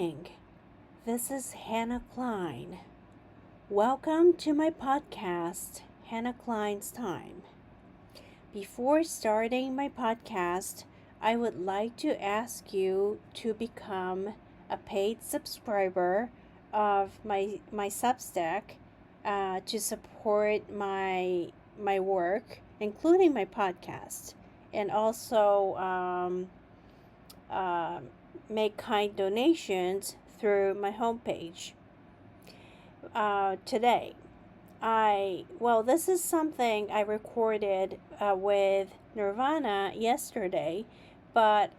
evening. This is Hannah Klein. Welcome to my podcast, Hannah Klein's Time. Before starting my podcast, I would like to ask you to become a paid subscriber of my Substack to support my work, including my podcast, and also make kind donations through my homepage. Today, this is something I recorded with Nirvana yesterday, but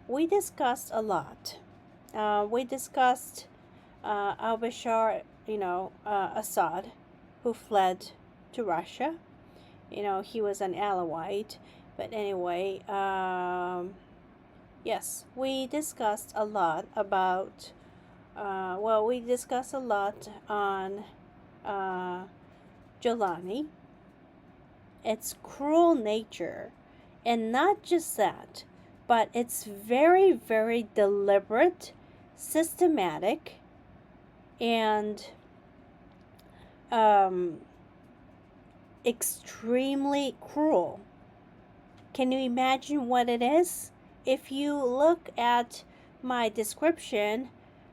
we discussed a lot. We discussed al-Bashar, Assad, who fled to Russia. He was an Alawite, but anyway, yes, we discussed a lot about, we discussed a lot on Jolani, its cruel nature, and not just that, but it's very, very deliberate, systematic, and extremely cruel. Can you imagine what it is? If you look at my description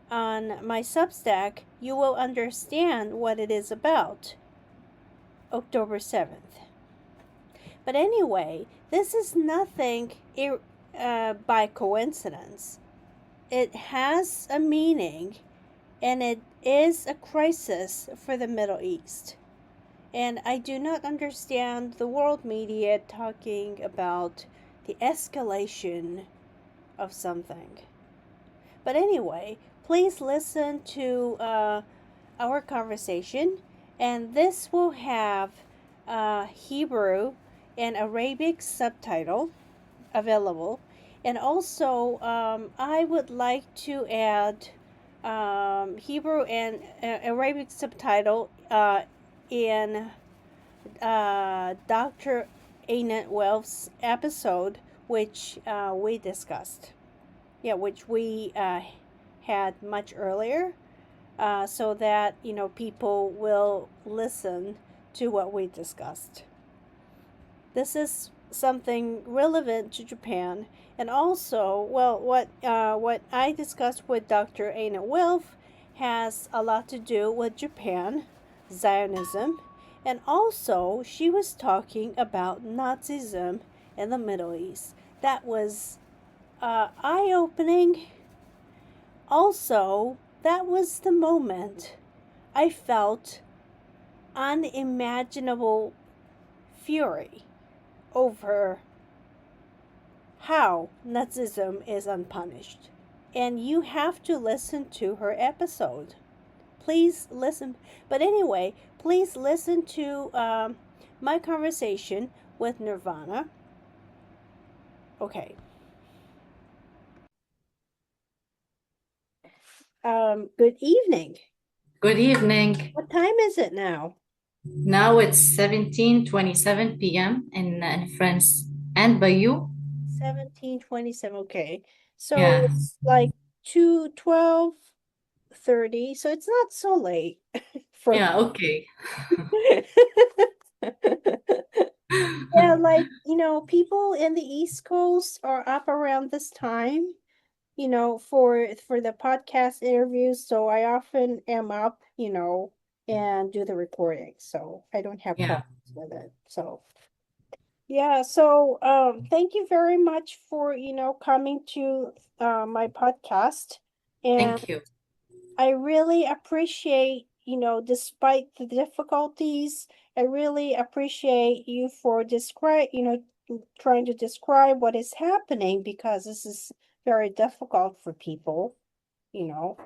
on my Substack, you will understand what it is about. October 7th. But anyway, this is nothing by coincidence. It has a meaning, and it is a crisis for the Middle East. And I do not understand the world media talking about the escalation of something. But anyway, please listen to our conversation, and this will have Hebrew and Arabic subtitle available. And also, I would like to add Hebrew and Arabic subtitle in Dr. Anant Welf's episode, which we discussed. Which we had much earlier, so that people will listen to what we discussed. This is something relevant to Japan, and also, what I discussed with Dr. Anant Welf has a lot to do with Japan, Zionism, and also she was talking about Nazism in the Middle East. That was eye-opening. Also, that was the moment I felt unimaginable fury over how Nazism is unpunished. And you have to listen to her episode. Please listen. But anyway, please listen to my conversation with Nirvana. Okay. Good evening. Good evening. What time is it now? Now it's 17:27 p.m. in France. And by you? 17:27. Okay. So Yeah. it's like 2:12:30. So it's not so late for Yeah, okay. Yeah, people in the East Coast are up around this time, for the podcast interviews. So I often am up, and do the recording. So I don't have Yeah. problems with it. So yeah, so thank you very much for, coming to my podcast. And Thank you. I really appreciate, despite the difficulties, I really appreciate you for trying to describe what is happening, because this is very difficult for people, you know.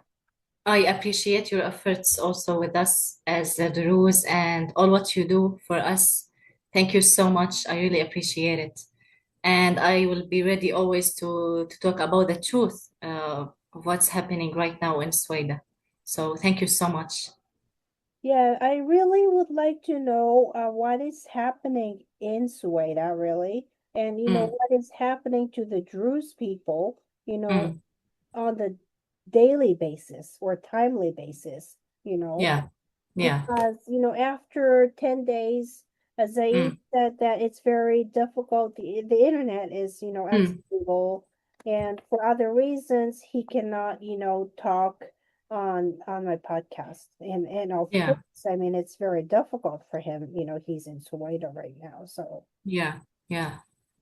I appreciate your efforts also with us as the Druze and all what you do for us. Thank you so much. I really appreciate it. And I will be ready always to talk about the truth of what's happening right now in Sweden. So thank you so much. Yeah, I really would like to know what is happening in Sweden, really, and Mm, what is happening to the Druze people, mm, on the daily basis or timely basis, you know, Yeah. Yeah. because, after 10 days, as Zaid Mm. said, that it's very difficult. The internet is, Mm. unstable. And for other reasons, he cannot, talk on my podcast. And of Yeah. course, I mean, it's very difficult for him. He's in Soweto right now. So, Yeah. Yeah.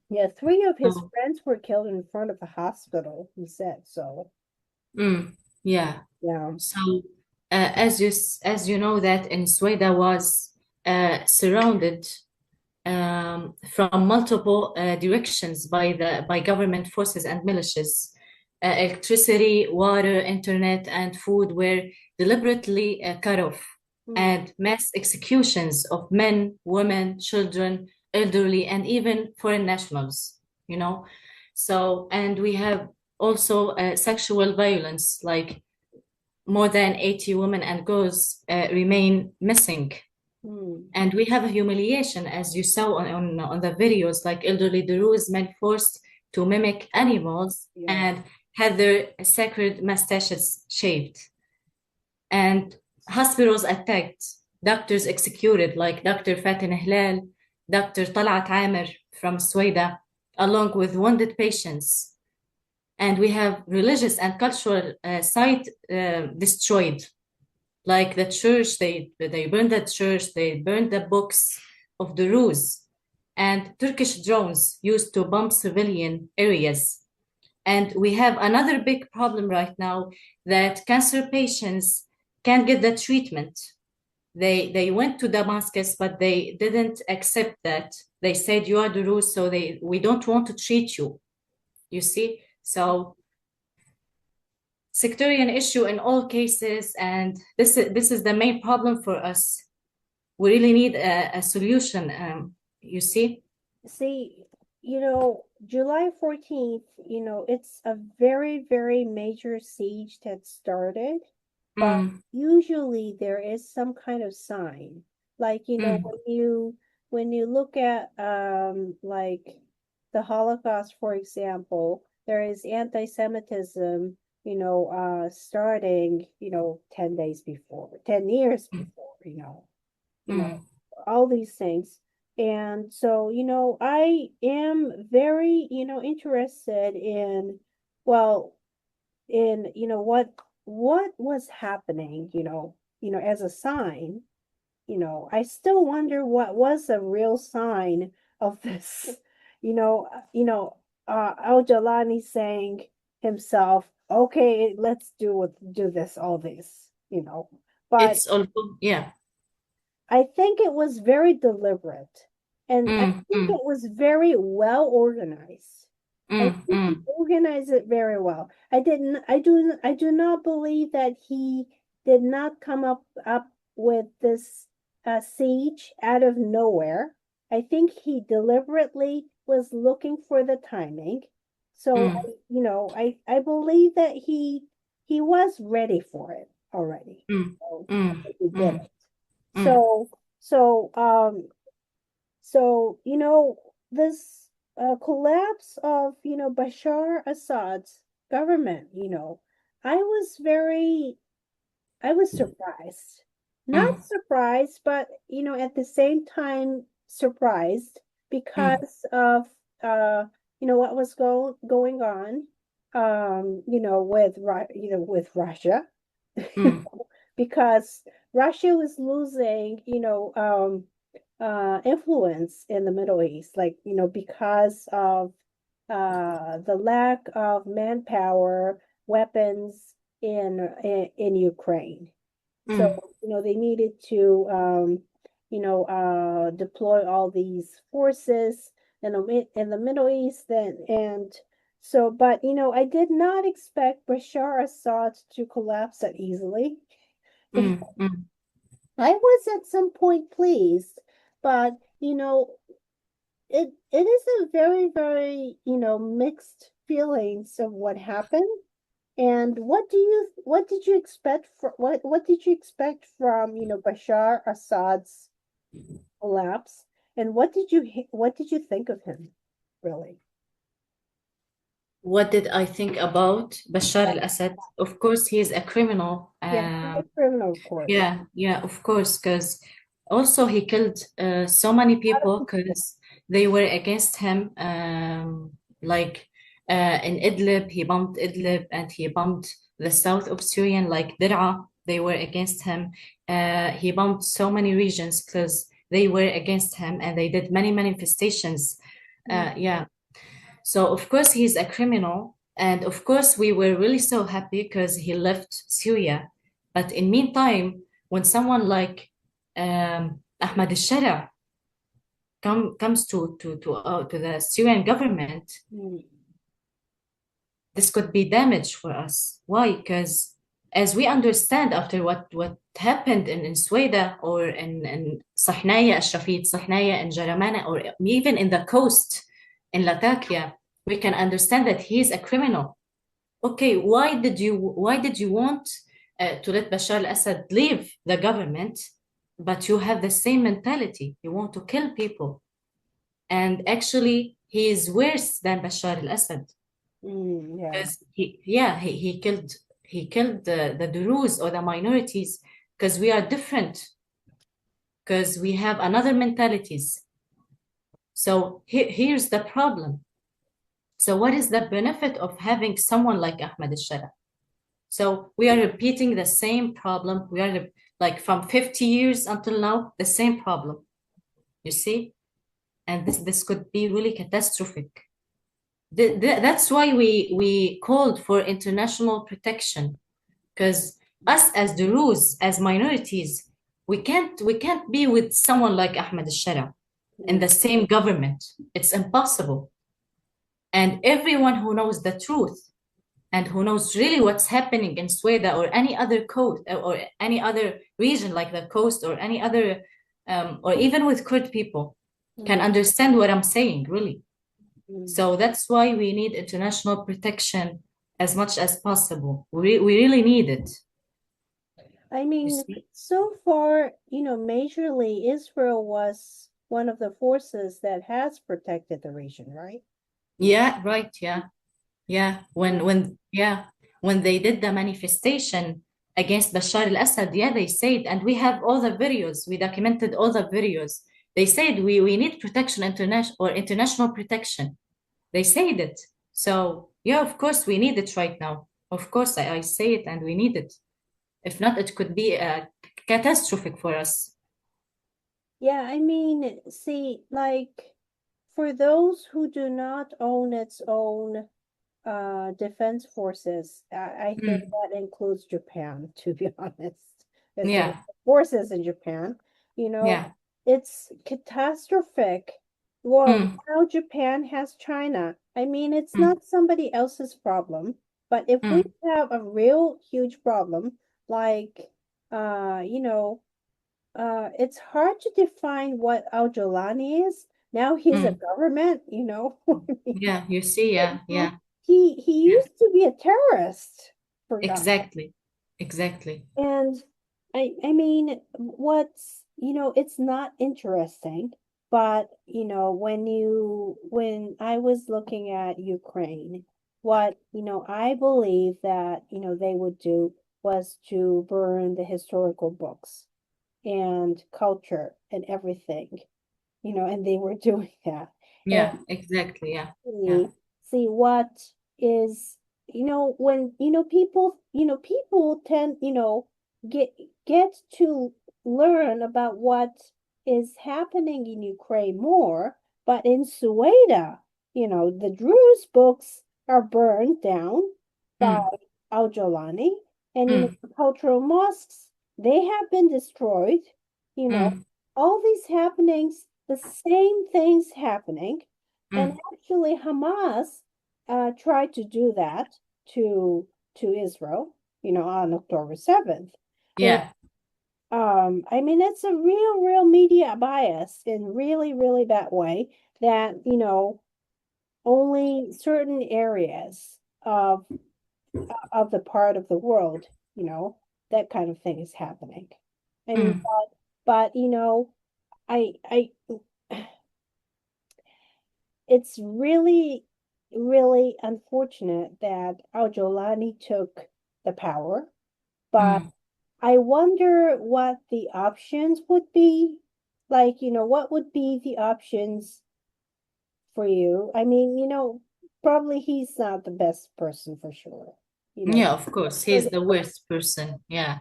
yeah, three of his So, friends were killed in front of the hospital, he said. So, yeah. yeah. So, as you know that in Sweden was surrounded from multiple directions by government forces and militias. Electricity, water, internet, and food were deliberately cut off, Mm, and mass executions of men, women, children, elderly, and even foreign nationals. You know, so and we have also sexual violence, like more than 80 women and girls remain missing, mm, and we have a humiliation, as you saw on the videos, like elderly Druze men forced to mimic animals yeah. and had their sacred mustaches shaved. And hospitals attacked, doctors executed, like Dr. Fatin Hilal, Dr. Talat Amer from Sweden, along with wounded patients. And we have religious and cultural site destroyed, like the church. They burned the church, they burned the books of the Rus, and Turkish drones used to bomb civilian areas. And we have another big problem right now, that cancer patients can't get the treatment. They went to Damascus, but they didn't accept that. They said you are the Rus, so we don't want to treat you. You see? So sectarian issue in all cases, and this is the main problem for us. We really need a solution. You see? See, July 14th, it's a very, very major siege that started, but Mm, usually there is some kind of sign. Like, mm, when you look at like the Holocaust, for example, there is anti-Semitism, starting, 10 days before, 10 years mm, before, you know, mm, all these things. And so, I am very, interested in, well, in, what was happening, as a sign. I still wonder what was a real sign of this, Al Jolani saying himself, okay, let's do this, all this, but it's also, yeah. I think it was very deliberate, and I Mm, think mm, it was very well organized. I mm, think he mm, organized it very well. I do not believe that he did not come up with this siege out of nowhere. I think he deliberately was looking for the timing. So mm, I believe that he was ready for it already. mm, So I mm, think he did mm, it. mm, So, so, um, this collapse of, Bashar Assad's government, I was surprised. Not mm, surprised, but, at the same time surprised mm, because of, what was going on, with Russia. mm, Because Russia was losing, influence in the Middle East, like, because of the lack of manpower, weapons in Ukraine. So, mm, they needed to, deploy all these forces in the Middle East, and so, but, I did not expect Bashar Assad to collapse that easily. mm, mm. I was at some point pleased, but, it is a very, very, mixed feelings of what happened. And what did you expect what did you expect from, Bashar Assad's collapse? And what did you think of him, really? What did I think about Bashar al-Assad? Of course, he is a criminal. Yeah, he's a criminal, of course. Yeah, of course, because also he killed so many people because they were against him. Like in Idlib, he bombed Idlib and he bombed the south of Syrian, like Dir'a. They were against him. He bombed so many regions because they were against him, and they did many manifestations. Mm. Yeah. So of course he's a criminal, and of course we were really so happy because he left Syria. But in meantime, when someone like Ahmad al-Shara comes to the Syrian government, Mm. this could be damage for us. Why? Because as we understand after what happened in Sueda or in Sahnaya, Al-Shafit, Sahnaya, and Jaramana, or even in the coast in Latakia, we can understand that he is a criminal. Okay, why did you want to let Bashar al-Assad leave the government, but you have the same mentality? You want to kill people, and actually he is worse than Bashar al-Assad. Yeah. Because he killed the Druze or the minorities because we are different, because we have another mentalities. So here's the problem. So what is the benefit of having someone like Ahmed al-Shara? So we are repeating the same problem. We are like from 50 years until now, the same problem, you see? And this could be really catastrophic. That's why we called for international protection, because us as Druze, as minorities, we can't be with someone like Ahmed al-Shara in Mm. the same government. It's impossible. And everyone who knows the truth and who knows really what's happening in Sweden or any other coast or any other region like the coast or any other or even with Kurd people can Mm. understand what I'm saying, really. Mm. So that's why we need international protection as much as possible. We really need it. I You mean, see? so far, majorly Israel was one of the forces that has protected the region, right? Yeah, right. Yeah. Yeah. When they did the manifestation against Bashar al-Assad, yeah, they said, and we have all the videos, we documented all the videos. They said we need protection international protection. They said it. So yeah, of course we need it right now. Of course I say it and we need it. If not, it could be catastrophic for us. Yeah, I mean, see, like for those who do not own its own defense forces, I think Mm, that includes Japan, to be honest. It's the yeah, forces in Japan, you know, yeah. it's catastrophic. Well, Mm, now Japan has China. I mean, it's mm, not somebody else's problem, but if we mm, have a real huge problem, like, you know, it's hard to define what Al Jolani is. Now he's a mm. government. Yeah, you see, yeah, Well, yeah, he yeah. used to be a terrorist, for God. Exactly, exactly. And I mean, it's not interesting, but when I was looking at Ukraine, what, I believe that, they would do was to burn the historical books and culture and everything, and they were doing that. And Yeah, exactly, yeah, yeah. see what is, when people tend, get get to learn about what is happening in Ukraine more, but in Sueda, the Druze books are burned down by Mm, Al Jolani, and mm, the cultural mosques, they have been destroyed. you know mm, all these happenings, the same things happening. And mm. actually, Hamas tried to do that to Israel, on October 7th. And Yeah, I mean, it's a real media bias in really, really bad way that, only certain areas of the part of the world, that kind of thing is happening. I mean, mm, but I it's really, really unfortunate that Jolani took the power, but Mm. I wonder what the options would be. Like, what would be the options for you? I mean, probably he's not the best person for sure, you know, Yeah, of course. for He's the, the worst person. Yeah.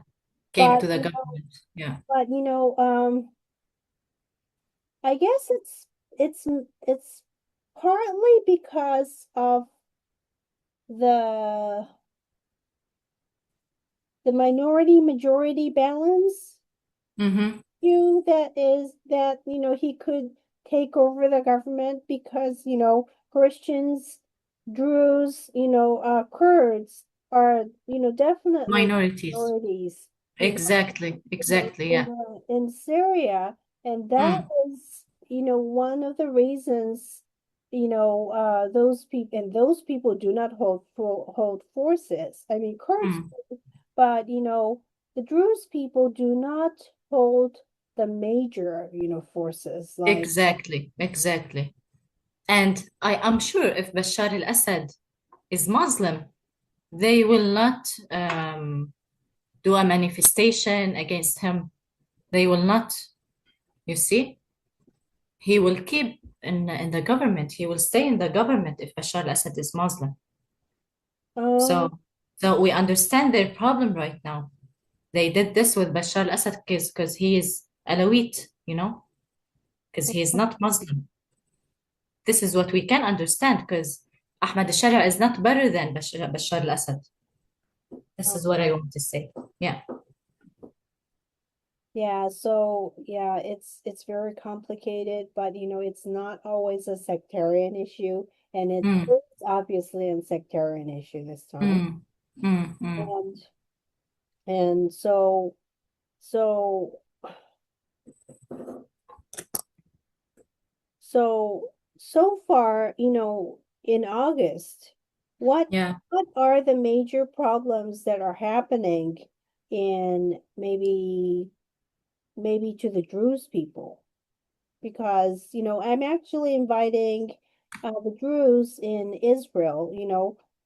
Came but to the government. Yeah. but I guess it's partly because of the the minority majority balance Mm-hmm. you that is that he could take over the government because Christians, Druze, Kurds are definitely Minorities. minorities, you know Exactly. Exactly. Yeah. in Syria, and that Mm. is one of the reasons those people do not hold forces. I mean, Kurds, Mm. but the Druze people do not hold the major forces like. Exactly. Exactly. And I am sure if Bashar al-Assad is Muslim, they will not do a manifestation against him. They will not. You see, he will keep in the government. He will stay in the government if Bashar al-Assad is Muslim. um So we understand their problem right now. They did this with Bashar al-Assad because he is Alawite, because he is not Muslim. This is what we can understand because Ahmad al-Sharia is not better than Bashar al-Assad. This is what I want to say. Yeah. yeah, so yeah, it's very complicated, but it's not always a sectarian issue, and it Mm, is obviously a sectarian issue this time. mm, mm, mm. And so so so far, in August, what Yeah. what are the major problems that are happening in maybe to the Druze people? Because I'm actually inviting the Druze in Israel,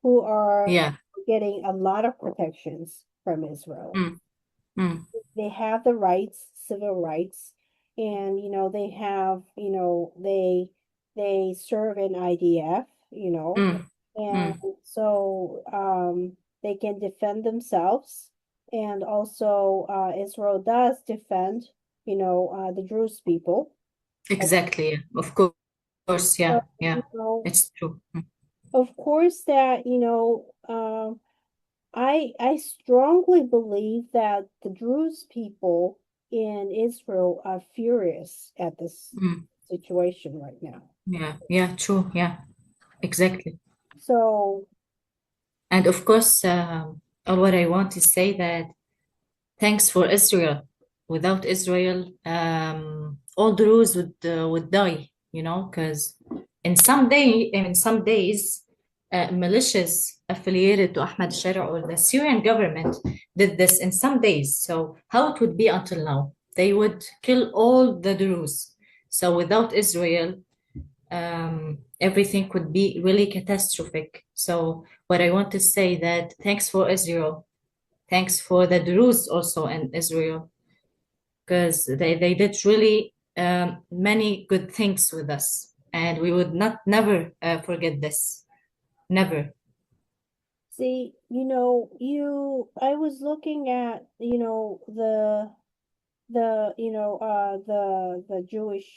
who are Yeah. getting a lot of protections from Israel. Mm, mm, They have the rights, civil rights, and they serve in IDF, mm, and mm. so they can defend themselves, and also Israel does defend the Druze people. Exactly. Yeah. Of course. So, Yeah. Yeah. It's true. Mm, of course that, I strongly believe that the Druze people in Israel are furious at this mm. situation right now. Yeah. Yeah. True. Yeah. Exactly. So, And of course, all what I want to say that thanks for Israel. Without Israel, all the rules would die, because in some days, militias affiliated to Ahmad Shara or the Syrian government did this in some days. So how it would be until now? They would kill all the Druze. So without Israel, everything could be really catastrophic. So what I want to say that thanks for Israel. Thanks for the Druze also in Israel, because they did really many good things with us. And we would not never forget this. Never. see, I was looking at, the Jewish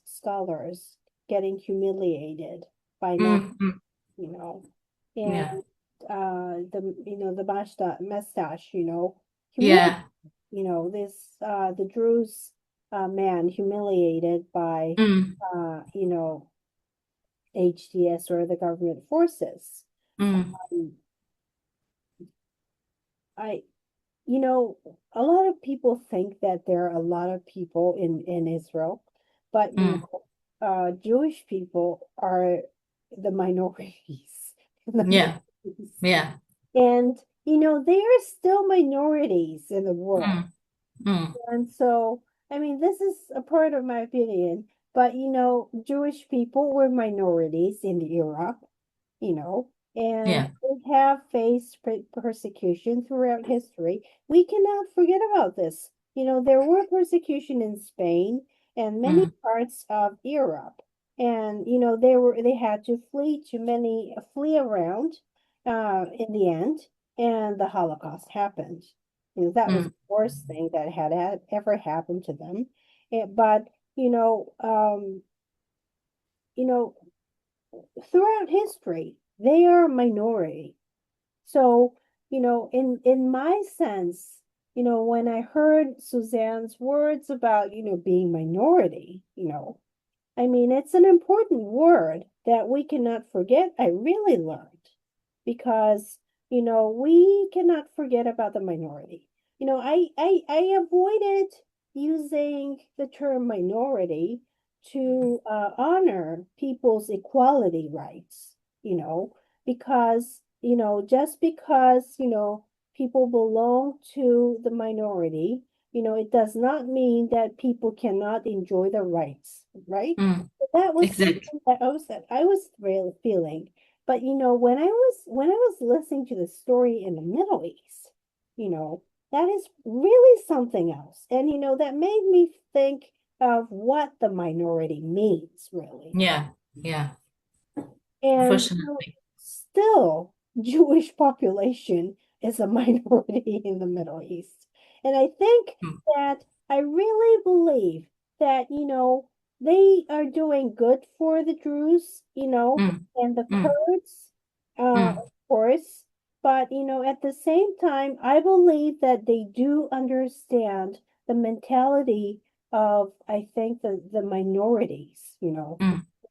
scholars getting humiliated by now, Mm, mm, you know, and yeah. the mustache, humiliated, Yeah. this the Druze man humiliated by Mm, HDS or the government forces. mm, Um, I a lot of people think that there are a lot of people in Israel, but mm. Jewish people are the minorities. The Yeah. minorities. Yeah. And they are still minorities in the world. Mm, mm, And so, I mean, this is a part of my opinion, but Jewish people were minorities in Europe. you know, and Yeah. they have faced persecution throughout history. We cannot forget about this. There were persecution in Spain and many Mm, parts of Europe. And they had to flee around in the end, and the Holocaust happened. That was mm, the worst thing that had ever happened to them. But you know, um, you know, throughout history, they are a minority. So, in my sense, when I heard Suzanne's words about, being minority, I mean, it's an important word that we cannot forget. I really learned because, we cannot forget about the minority. I avoided using the term minority to honor people's equality rights, because, just because, people belong to the minority, it does not mean that people cannot enjoy their rights, right? mm. That was Exactly. something that I was really feeling. But when I was listening to the story in the Middle East, that is really something else. And that made me think of what the minority means, really. Yeah. Yeah. And Unfortunately. still, Jewish population is a minority in the Middle East. And I think Mm, that I really believe that, they are doing good for the Druze, mm, and the mm, Kurds, mm, of course. But, at the same time, I believe that they do understand the mentality of, I think, the minorities, mm,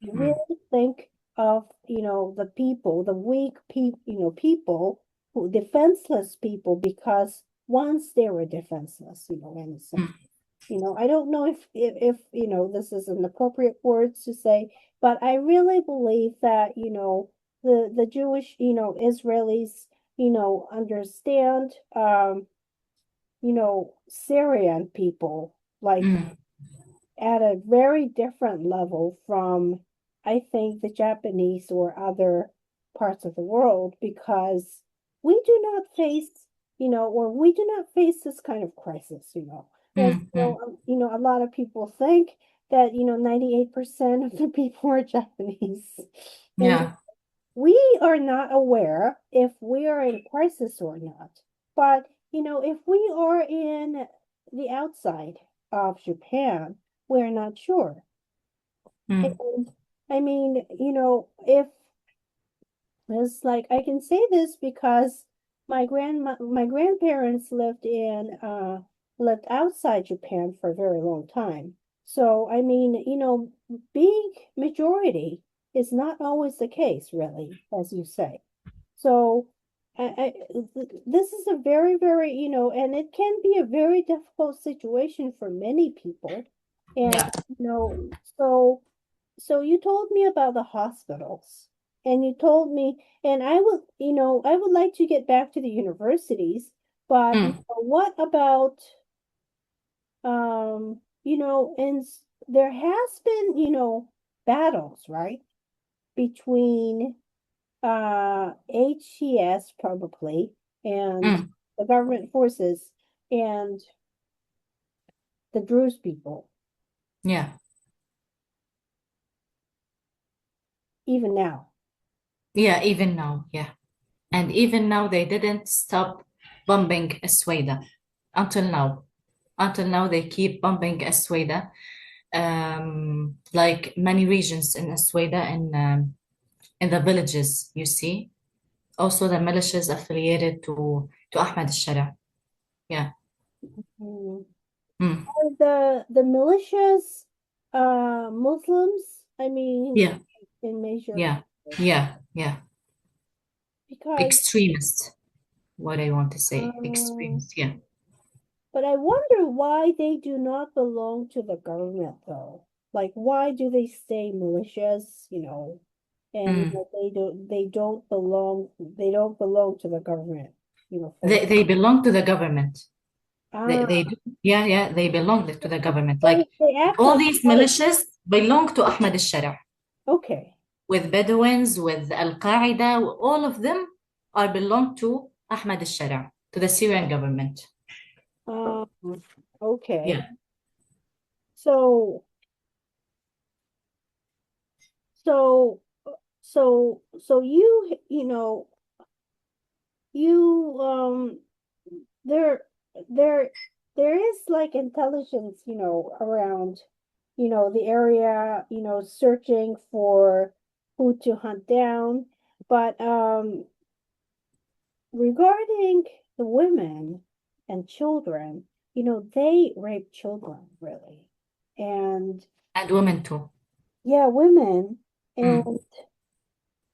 we mm, really think of the people, the weak people, people who defenseless people, because once they were defenseless, in a sense. mm. I don't know if this is an appropriate word to say, but I really believe that the Jewish Israelis understand Syrian people like Mm, at a very different level from, I think, the Japanese or other parts of the world, because we do not face, or we do not face this kind of crisis, As mm, mm. a lot of people think that, 98% of the people are Japanese. And Yeah. we are not aware if we are in crisis or not. But, if we are in the outside of Japan, we're not sure. Mm, And I mean, if it's like I can say this because my grandparents lived outside Japan for a very long time. So I mean, being majority is not always the case, really, as you say. So this is a very, very, and it can be a very difficult situation for many people. And, yeah. so you told me about the hospitals, and you told me, and I would like to get back to the universities, but Mm, what about, there has been, battles, right? Between HCS probably, and mm. the government forces, and the Druze people, Yeah. even now. Yeah. Even now. Yeah. And even now, they didn't stop bombing Asweda until now. Until now, they keep bombing Asweda, like many regions in Asweda and in the villages, you see. Also, the militias affiliated to Ahmed al-Shara. Yeah. Mm. Mm. Are the militias Muslims? I mean, Yeah. in major, Yeah. Yeah. Yeah. because Extremist, what I want to say. um, Extremist. Yeah. but I wonder why they do not belong to the government though. Like, why do they stay militias, and Mm. they don't belong to the government, fully. They belong to the government. They Ah, do. Yeah, yeah, they belong to the government. they Like they act all like these part of, militias belong to Ahmed al-Shara. okay. with Bedouins, with Al-Qaeda, all of them are belong to Ahmad al-Shara, to the Syrian government. Um, okay. Yeah. So, so, so you know, you there there there is like intelligence, around, the area, searching for who to hunt down. But regarding the women and children, they rape children really. And And women too. yeah, women. And Mm,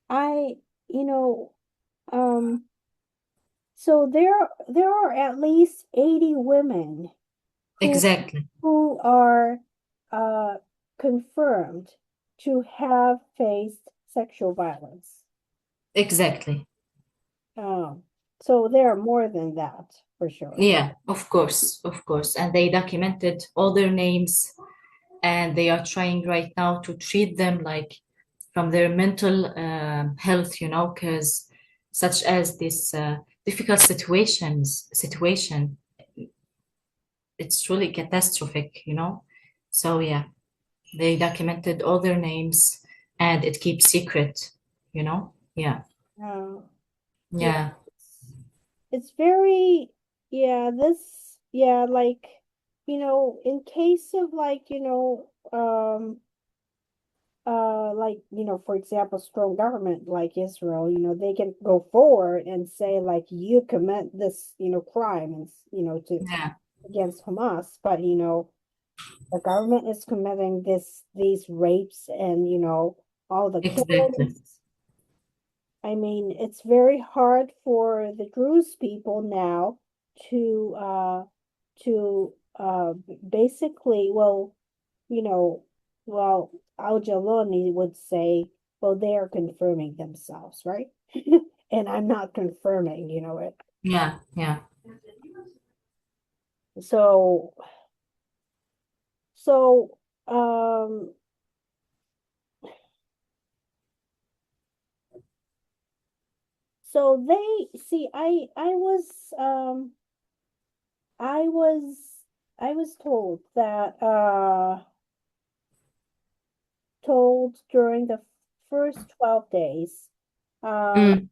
I, you know, um, so there are at least 80 women who exactly. who are uh confirmed to have faced sexual violence. Exactly. Um, so there are more than that for sure. Yeah, of course, of course. And they documented all their names, and they are trying right now to treat them like from their mental health, because such as this difficult situation, it's truly catastrophic. So yeah, they documented all their names, and it keeps secret. Yeah, Uh, yeah, yeah, it's very, yeah, like, in case of like, like, for example, strong government like Israel, they can go forward and say like you commit this, crime and to yeah, against Hamas, but the government is committing these rapes and all the exactly. killings. I mean, it's very hard for the Druze people now to basically, well, you know, well, Al Jolani would say, well, they are confirming themselves, right? And I'm not confirming, it. Yeah, yeah. So, so, um, so they see, I was, I was told during the first 12 days, um, Mm,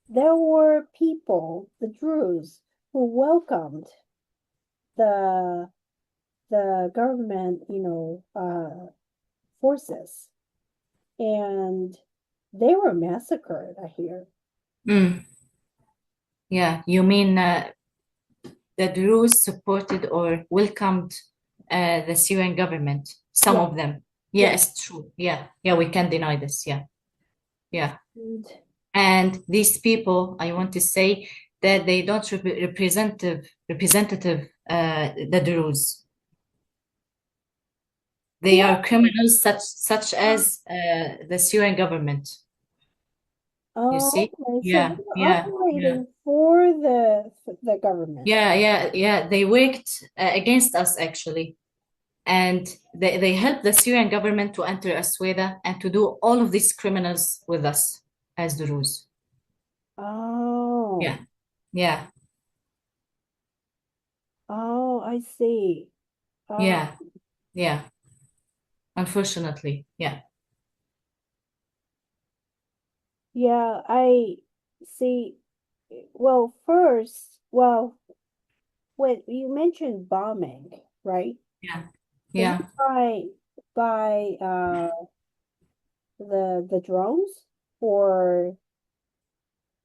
there were people, the Druze, who welcomed the government, forces, and they were massacred, I hear. mm. Yeah, you mean the Druze supported or welcomed the Syrian government, some Yeah, of them. Yeah, yeah. it's true. Yeah, yeah, we can't deny this. Yeah, yeah. And, And these people, I want to say that they don't representative the Druze. They who are criminals such as the Syrian government. You Oh, see? okay. So they Yeah, were yeah, yeah. operating for the government. Yeah, yeah, yeah. They worked against us actually. And they helped the Syrian government to enter Asweda and to do all of these criminals with us as the Rus. Oh, Yeah, yeah, oh, I see. Uh, yeah, yeah. Unfortunately, yeah. yeah, I see. Well, when you mentioned bombing, right? Yeah, Is it yeah, by the drones or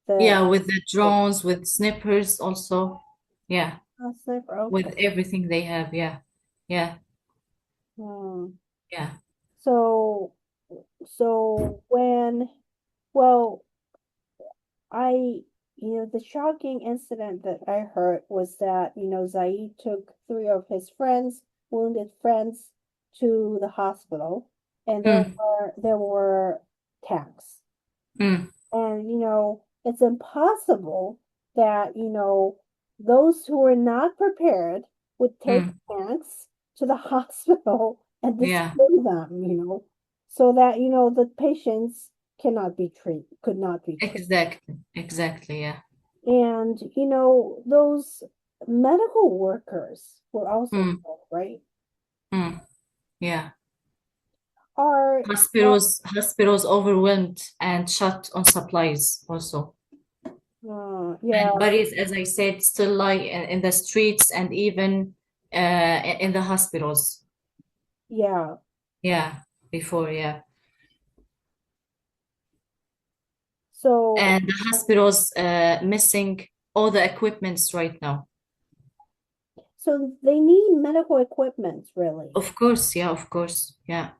the yeah. With the drones, with snipers, also. Yeah, sniper? with Okay. everything they have. Yeah, yeah, Hmm. yeah. So when well the shocking incident that I heard was that, Zaid took three of his friends, wounded friends, to the hospital, and Mm, there were tanks. mm, And, it's impossible that, those who were not prepared would take mm. tanks to the hospital and Yeah, destroy them, so that, the patients could not be treated. Exactly, yeah. And those medical workers were also Mm, killed, right? mm, yeah. Are Hospitals overwhelmed and shut on supplies also. yeah, And bodies, as I said, still lie in the streets and even in the hospitals. yeah. Yeah, before, yeah. So And the hospitals missing all the equipments right now. so they need medical equipment, really. Of course, yeah, of course, yeah,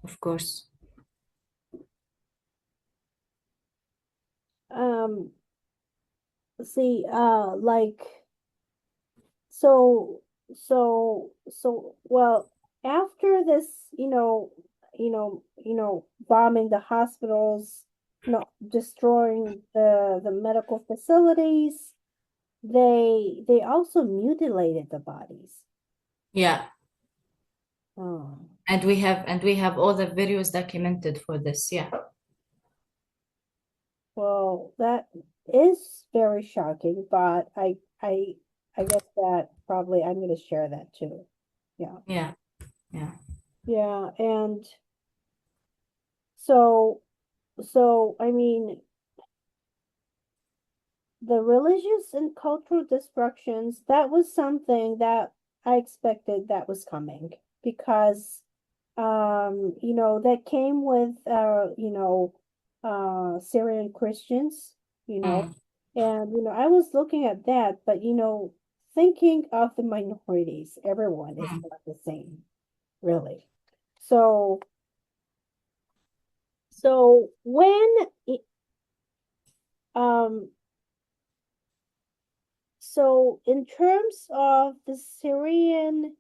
of course. Um, see, like so, well, after this, bombing the hospitals, destroying the medical facilities, they also mutilated the bodies. Yeah, Oh, and we have all the videos documented for this. Yeah, well, that is very shocking, but I guess that probably I'm going to share that too. Yeah. yeah, yeah. Yeah, and so I mean, the religious and cultural destructions, that was something that I expected that was coming because that came with Syrian Christians, you know, Mm, and I was looking at that, but thinking of the minorities, everyone is mm, not the same, really. So when um so in terms of the Syrian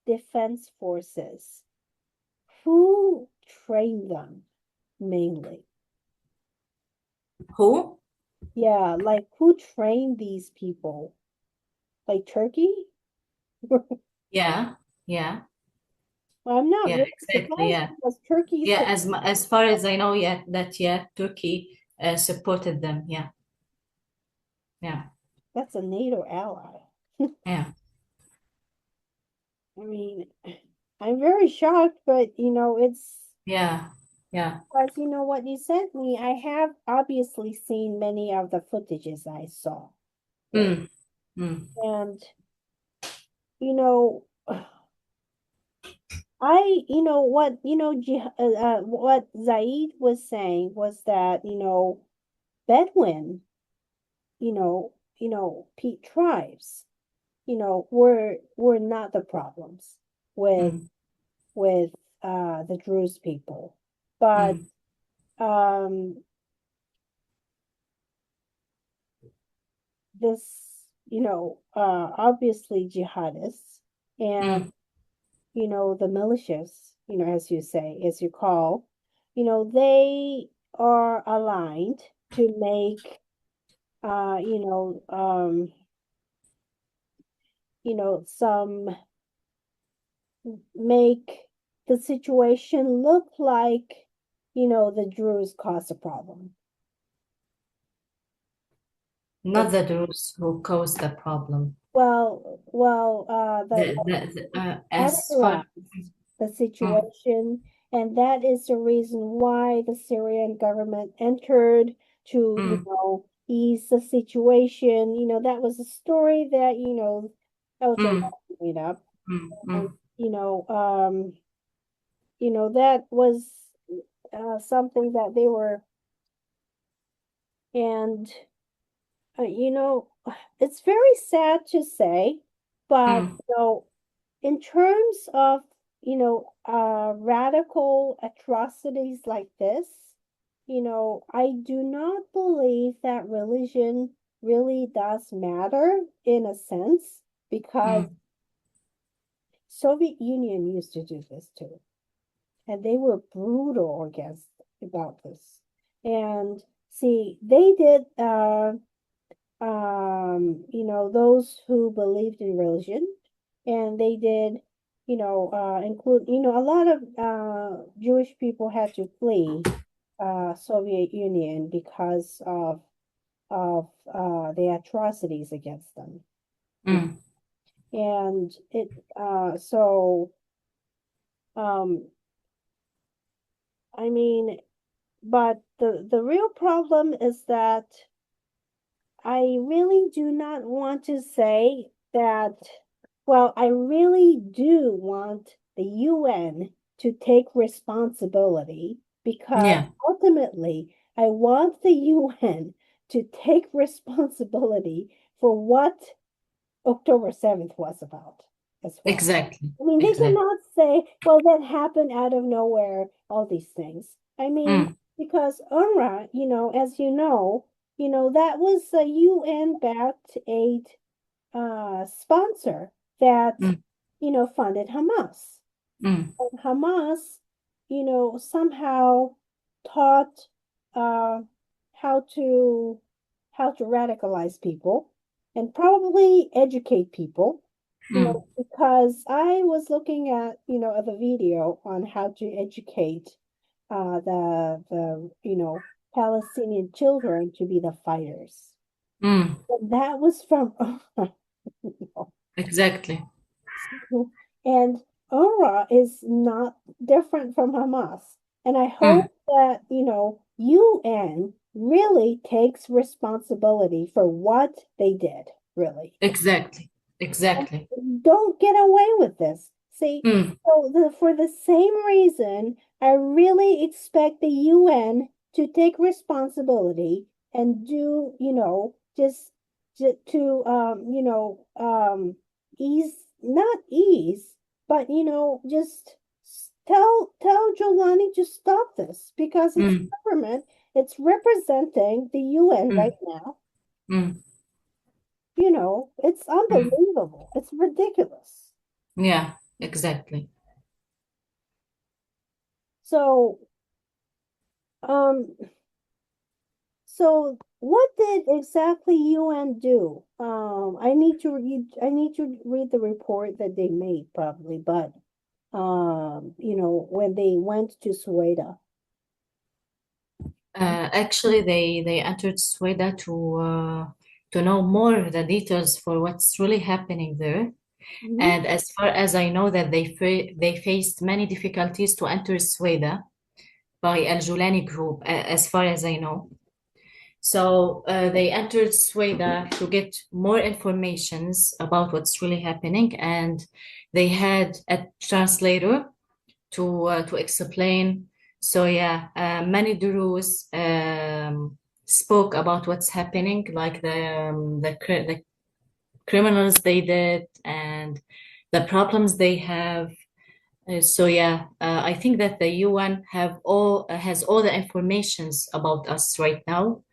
defense forces, who trained them mainly? who? Yeah, like who trained these people? Like Turkey? Yeah, yeah, Well, I'm not yeah, really exactly. surprised Yeah, because Turkey yeah. supports As far as I know, yeah, that yeah, Turkey supported them. Yeah, yeah, that's a NATO ally. yeah, I mean, I'm very shocked, but it's yeah, yeah. because what you sent me, I have obviously seen many of the footages I saw, right? Mm, mm, And you know, I what what Zaid was saying was that Bedouin, Pete tribes, were not the problems with mm, with the Druze people, but mm, um this obviously jihadists and mm, the militias, as you say, as you call, they are aligned to make uh you know um some make the situation look like the Druze caused a problem. Not the Druze who caused the problem. The As far. analyzed the Mm, situation, and that is the reason why the Syrian government entered to, mm, ease the situation. That was a story that, Al mm, Jolani made up. mm, And, mm, that was something that they were, and, you know, it's very sad to say, but, mm, in terms of radical atrocities like this, I do not believe that religion really does matter in a sense because mm. Soviet Union used to do this too, and they were brutal against about this. And see, they did those who believed in religion, and they did, include, a lot of Jewish people had to flee Soviet Union because of the atrocities against them. Mm. And so I mean, but the real problem is that I really do not want to say that, well, I really do want the UN to take responsibility because Yeah, ultimately I want the UN to take responsibility for what October 7th was about as well. exactly. I mean, they Exactly. cannot say, well, that happened out of nowhere, all these things. I mean, Mm. because UNRWA, as that was a UN-backed aid sponsor that, Mm. funded Hamas. Mm. And Hamas, somehow taught uh, how to radicalize people and probably educate people, Mm. because I was looking at, the video on how to educate the Palestinian children to be the fighters. Mm. And that was from Exactly. And UNRWA is not different from Hamas. And I Mm. hope that, UN really takes responsibility for what they did, really. Exactly. Exactly. And don't get away with this. See, Mm. so for the same reason, I really expect the UN to take responsibility and do, just ease, not ease, but just tell Jolani to stop this because it's Mm. government, it's representing the UN Mm. right now. Mm. It's Mm. unbelievable. It's ridiculous. Yeah, exactly. So, um, so what did exactly UN do? I need to read the report that they made probably, but when they went to Sueda. Actually, they entered Sweden to know more the details for what's really happening there. Mhm. And as far as I know, that they faced many difficulties to enter Sweden by Al Jolani group, as far as I know. So they entered Sweden to get more informations about what's really happening, and they had a translator to explain. So yeah, many Durus spoke about what's happening, like the criminals they did and the problems they have. So yeah, I think that the UN have all has all the informations about us right now.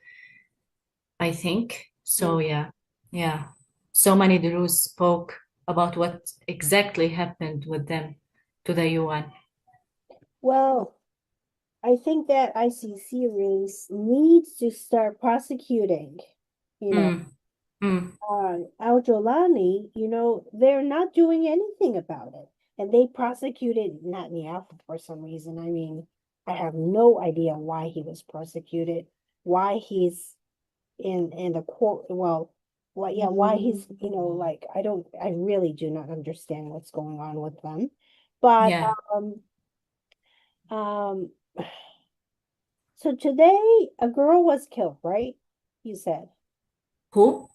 I think so. Yeah, yeah. So many Durus spoke about what exactly happened with them to the UN. Well, I think that ICC really needs to start prosecuting, you know, Mm, mm, Al Jolani, they're not doing anything about it. And they prosecuted Netanyahu for some reason. I mean, I have no idea why he was prosecuted, why he's in the court. Well, yeah, why he's, like, I really do not understand what's going on with them. But yeah. um, so today a girl was killed, right? You said. Who?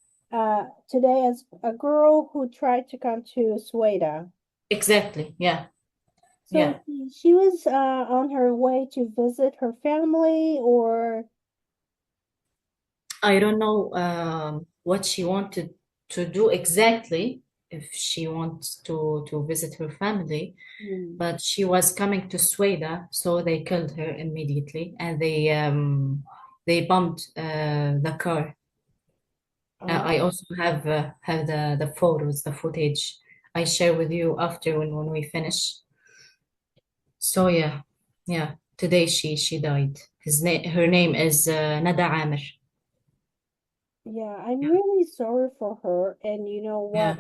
Today as a girl who tried to come to Sueda. Exactly. Yeah. So Yeah. she was on her way to visit her family, or I don't know what she wanted to do exactly, if she wants to visit her family, hmm, but she was coming to Sweden, so they killed her immediately, and they bombed the car. I oh, also have the photos, the footage. I share with you after when we finish. So yeah, yeah. Today she died. Her name is Nada Amir. yeah, I'm Yeah, really sorry for her. And yeah.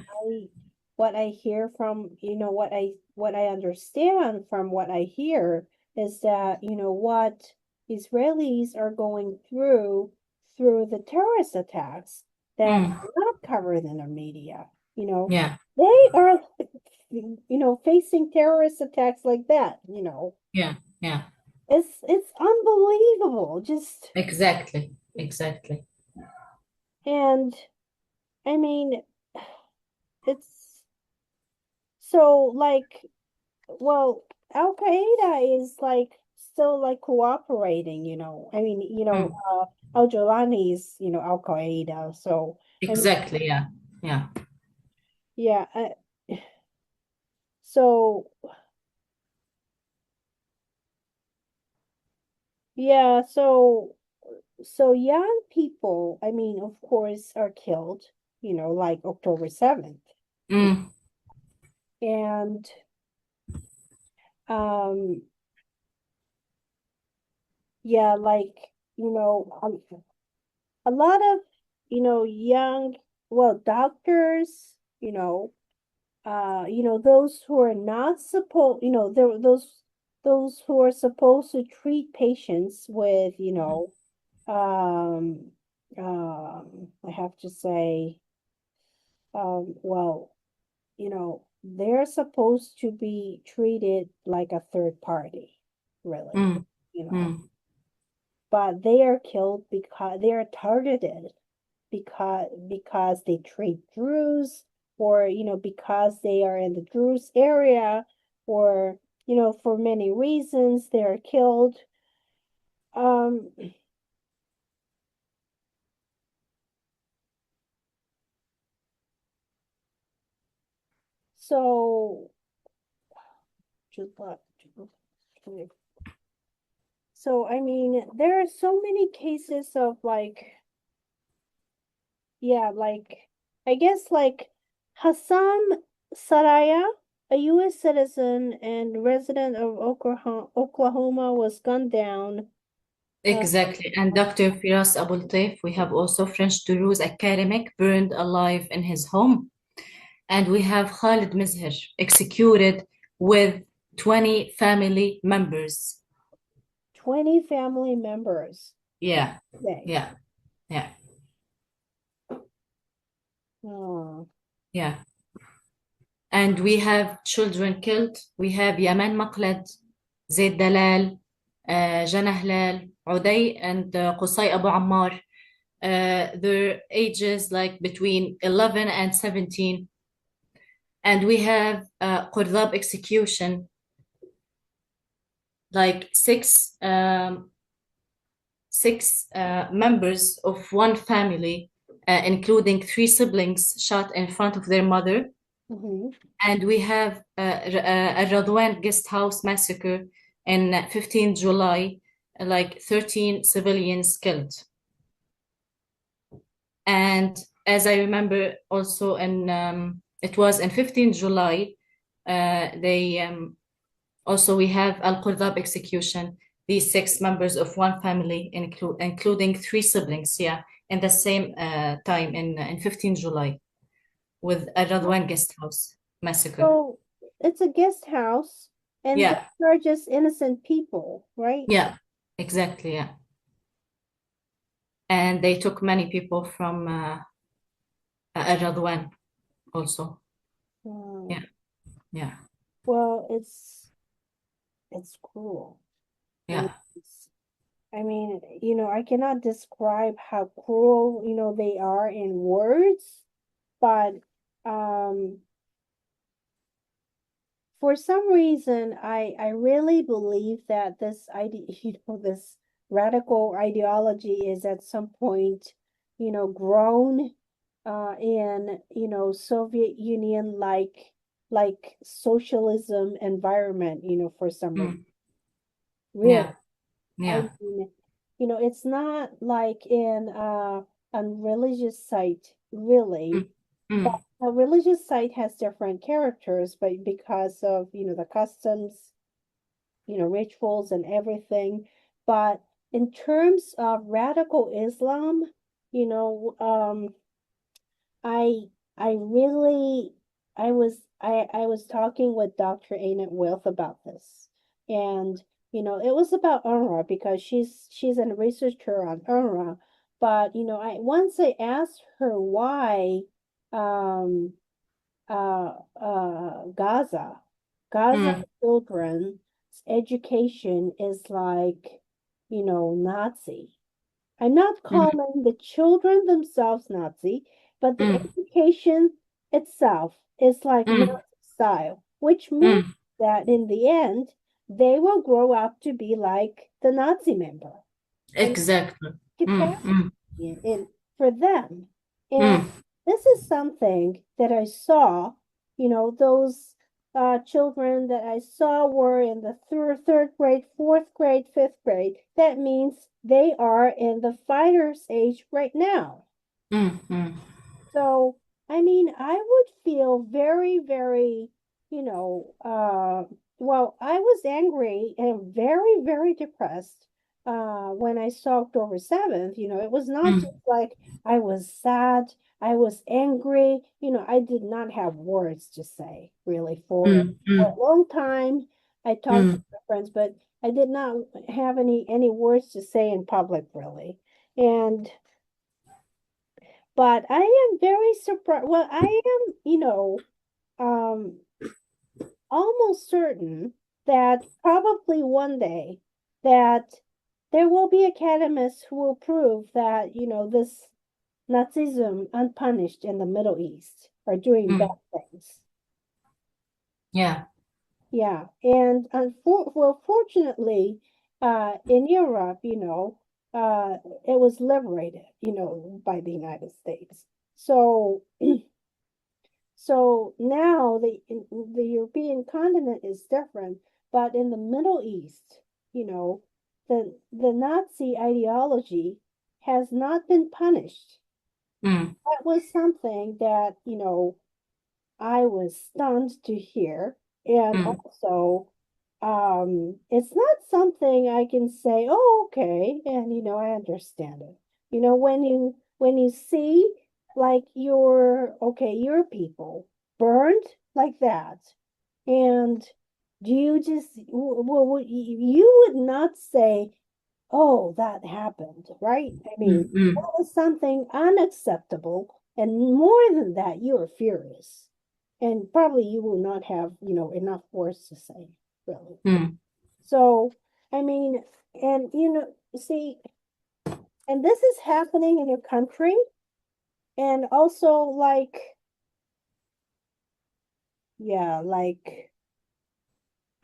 what I hear from, what I understand from what I hear is that, Israelis are going through the terrorist attacks that Mm. are not covered in the media. You know, Yeah. they are, facing terrorist attacks like that. Yeah. Yeah. It's unbelievable. Just Exactly. Exactly. and I mean, it's so like, well, Al Qaeda is like still like cooperating. I mean, Mm. Al Jolani is Al Qaeda. So I mean, Exactly. Yeah. Yeah. yeah. So yeah. So young people, I mean, of course, are killed. Like October 7th, Mm. and um, yeah, like a lot of young, well, doctors, those who are not supposed, those who are supposed to treat patients with, um I have to say, well, they're supposed to be treated like a third party, really, Mm. you know Mm. but they are killed because they are targeted, because they treat Druze, or because they are in the Druze area, or for many reasons they are killed. um so so I mean, there are so many cases of like, yeah, like, I guess, like Hassan Saraya, a U.S. citizen and resident of Oklahoma, was gunned down. Uh, Exactly. And Dr. Firas Abultaif, we have also French Toulouse academic burned alive in his home. And we have Khalid Mizher executed with 20 family members. 20 family members. Yeah. Say, Yeah. Yeah. oh, Yeah. And we have children killed. We have Yaman Maqlad, Zaid Dalal, Jana Hlal, Uday, and Qusay Abu Ammar. Their ages like between 11 and 17. And we have Qurdab execution, like six members of one family, including three siblings, shot in front of their mother. mhm. And we have a Radwan guest house massacre in 15 July, like 13 civilians killed. And as I remember, also in it was in 15 July, they also we have Al Qurdab execution. These six members of one family, including three siblings, yeah, in the same time in 15 July with a Radwan guest house massacre. So it's a guest house, and Yeah, these are just innocent people, right? yeah, exactly, yeah. And they took many people from Radwan also. Hmm. Yeah, yeah, Well, it's cruel. And yeah. I mean, I cannot describe how cruel, they are in words, but um, for some reason, I really believe that this idea, this radical ideology is at some point, grown in, Soviet Union like socialism environment, for some reason. Mm, Really. yeah, I yeah. mean, it's not like in a religious site, really. Mm, But mm, a religious site has different characters, but because of, the customs, rituals and everything. But in terms of radical Islam, you know, um, I I really I was talking with Dr. Anat Wilf about this. And it was about UNRWA because she's a researcher on UNRWA. But I once I asked her why um Gaza Mm, children's education is like, Nazi. I'm not mm, calling the children themselves Nazi, but the mm, education itself is like mm, Nazi style, which means mm. that in the end, they will grow up to be like the Nazi member and Exactly. Mm, capacity mm, for them. And mm, this is something that I saw, those children that I saw were in the third grade, fourth grade, fifth grade. That means they are in the fighter's age right now. mm, mm, So, I mean, I would feel very, very, you know, uh, I was angry and very, very depressed when I saw October 7th. It was not mm, just like I was sad, I was angry. I did not have words to say really mm, for mm, a long time. I talked to mm. my friends, but I did not have any words to say in public really. And but I am very surprised. Well, I am, um, almost certain that probably one day that there will be academists who will prove that, this Nazism unpunished in the Middle East are doing bad Mm. things. Yeah. Yeah, and fortunately, in Europe, it was liberated, by the United States. So So now the European continent is different, but in the Middle East, the Nazi ideology has not been punished. Mm, That was something that, I was stunned to hear. And mm, also, it's not something I can say, oh, okay, and I understand it. When you see like your people burned like that, and do you just well, you would not say, oh, that happened, right? I mm, mean, mm, that was something unacceptable. And more than that, you are furious. And probably you will not have, enough words to say, really. mm. So, I mean, and, see, and this is happening in your country. And also, yeah,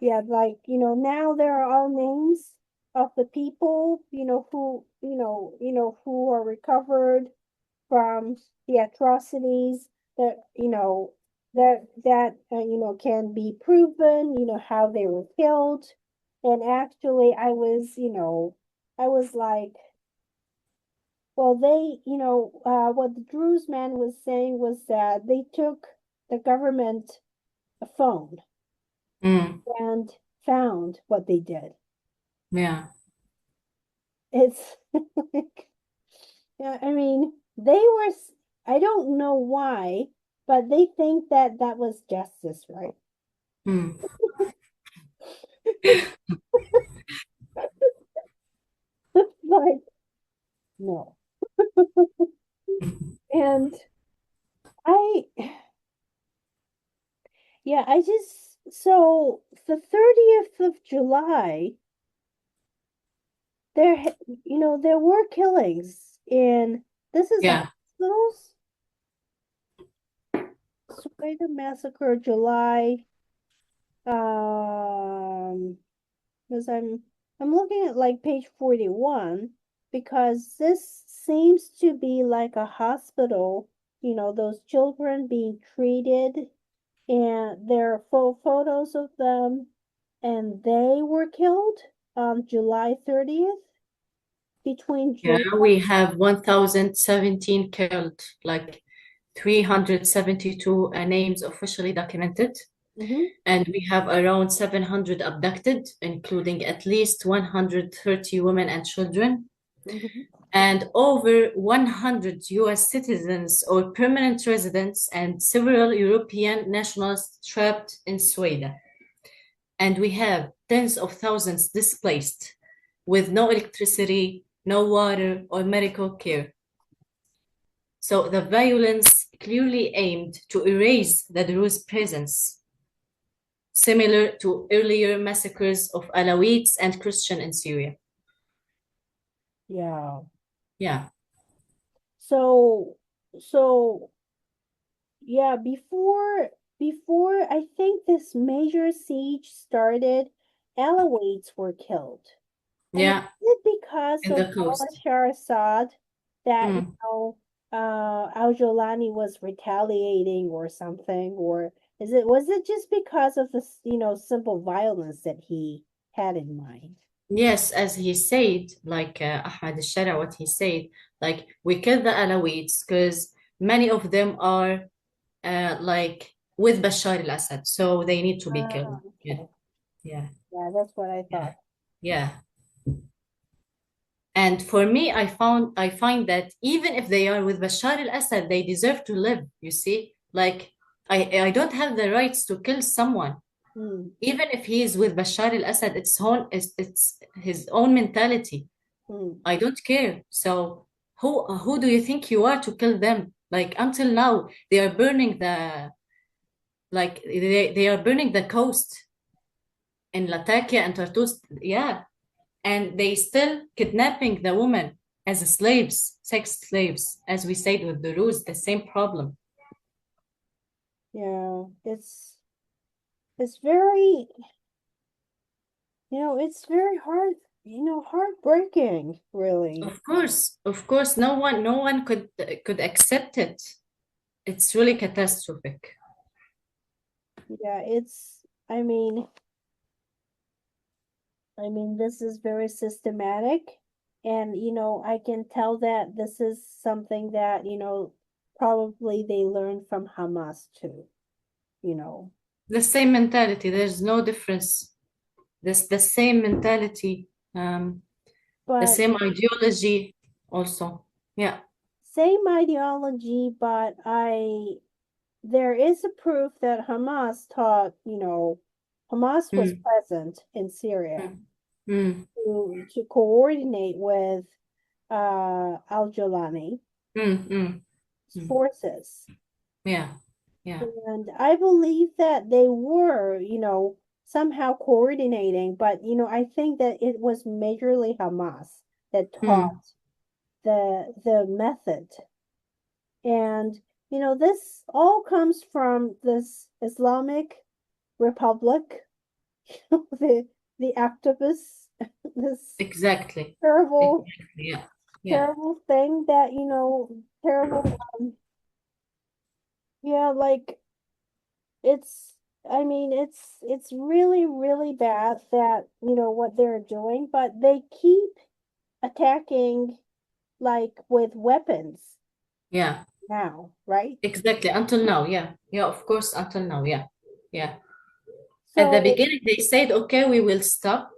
now there are all names of the people, who are recovered from the atrocities that can be proven, how they were killed. And actually I was like, well, they what the Druze man was saying was that they took the government a phone Mm. and found what they did. Yeah. It's like, yeah, I mean, I don't know why, but they think that that was justice, right? Mm. Like, no. And I, yeah, so the 30th of July, there, there were killings in, this is the Yeah. hospitals, Cruauté massacre, July, because I'm looking at like page 41 because this seems to be like a hospital, those children being treated, and there are full photos of them, and they were killed on July 30th, between Yeah. July. We have 1,017 killed, like 372 names officially documented. Mhm, And we have around 700 abducted, including at least 130 women and children, mhm. and over 100 US citizens or permanent residents and several European nationals trapped in Sweden. and we have tens of thousands displaced with no electricity, no water, or medical care. So the violence clearly aimed to erase the Druze presence, similar to earlier massacres of Alawites and Christians in Syria. Yeah. Yeah, So, so yeah, before I think this major siege started, Alawites were killed. And is yeah, it because in of the coast. Bashar Assad that, Mm. Al-Jolani was retaliating or something? Or was it just because of this, simple violence that he had in mind? Yes, as he said, like Ahmad al-Shara, what he said, like we kill the Alawites because many of them are like with Bashar al-Assad, so they need to be Ah, killed. Yeah, okay. yeah, Yeah, that's what I yeah, thought. yeah. And for me, I find that even if they are with Bashar al-Assad, they deserve to live, you see? Like I don't have the rights to kill someone. Hmm. Even if he is with Bashar al-Assad, it's his own mentality. Hmm. I don't care. So who do you think you are to kill them? Like until now, they are burning they are burning the coast in Latakia and Tartus. Yeah, and they still kidnapping the woman as slaves, sex slaves, as we said with the Rus, the same problem. Yeah, it's very, it's very hard, heartbreaking, really. Of course, no one could accept it. It's really catastrophic. Yeah, I mean, this is very systematic, and I can tell that this is something that, probably they learned from Hamas too, you know. The same mentality. There's no difference. This the same mentality, the But same ideology also. Yeah. same ideology, but there is a proof that Hamas was Mm, present in Syria mm, mm, to coordinate with Al-Jolani mm, mm, mm. forces. Yeah. Yeah. And I believe that they were, somehow coordinating, but I think that it was majorly Hamas that Mm, taught the method. And this all comes from this Islamic Republic, the activists, this exactly. terrible, Exactly. Yeah. Yeah. terrible thing that, terrible, yeah, like it's, I mean, it's really, really bad that, what they're doing, but they keep attacking like with weapons Yeah. now, right? Exactly. Until now. Yeah. Yeah. Of course. Until now. Yeah. Yeah. At the So, beginning, they said, okay, we will stop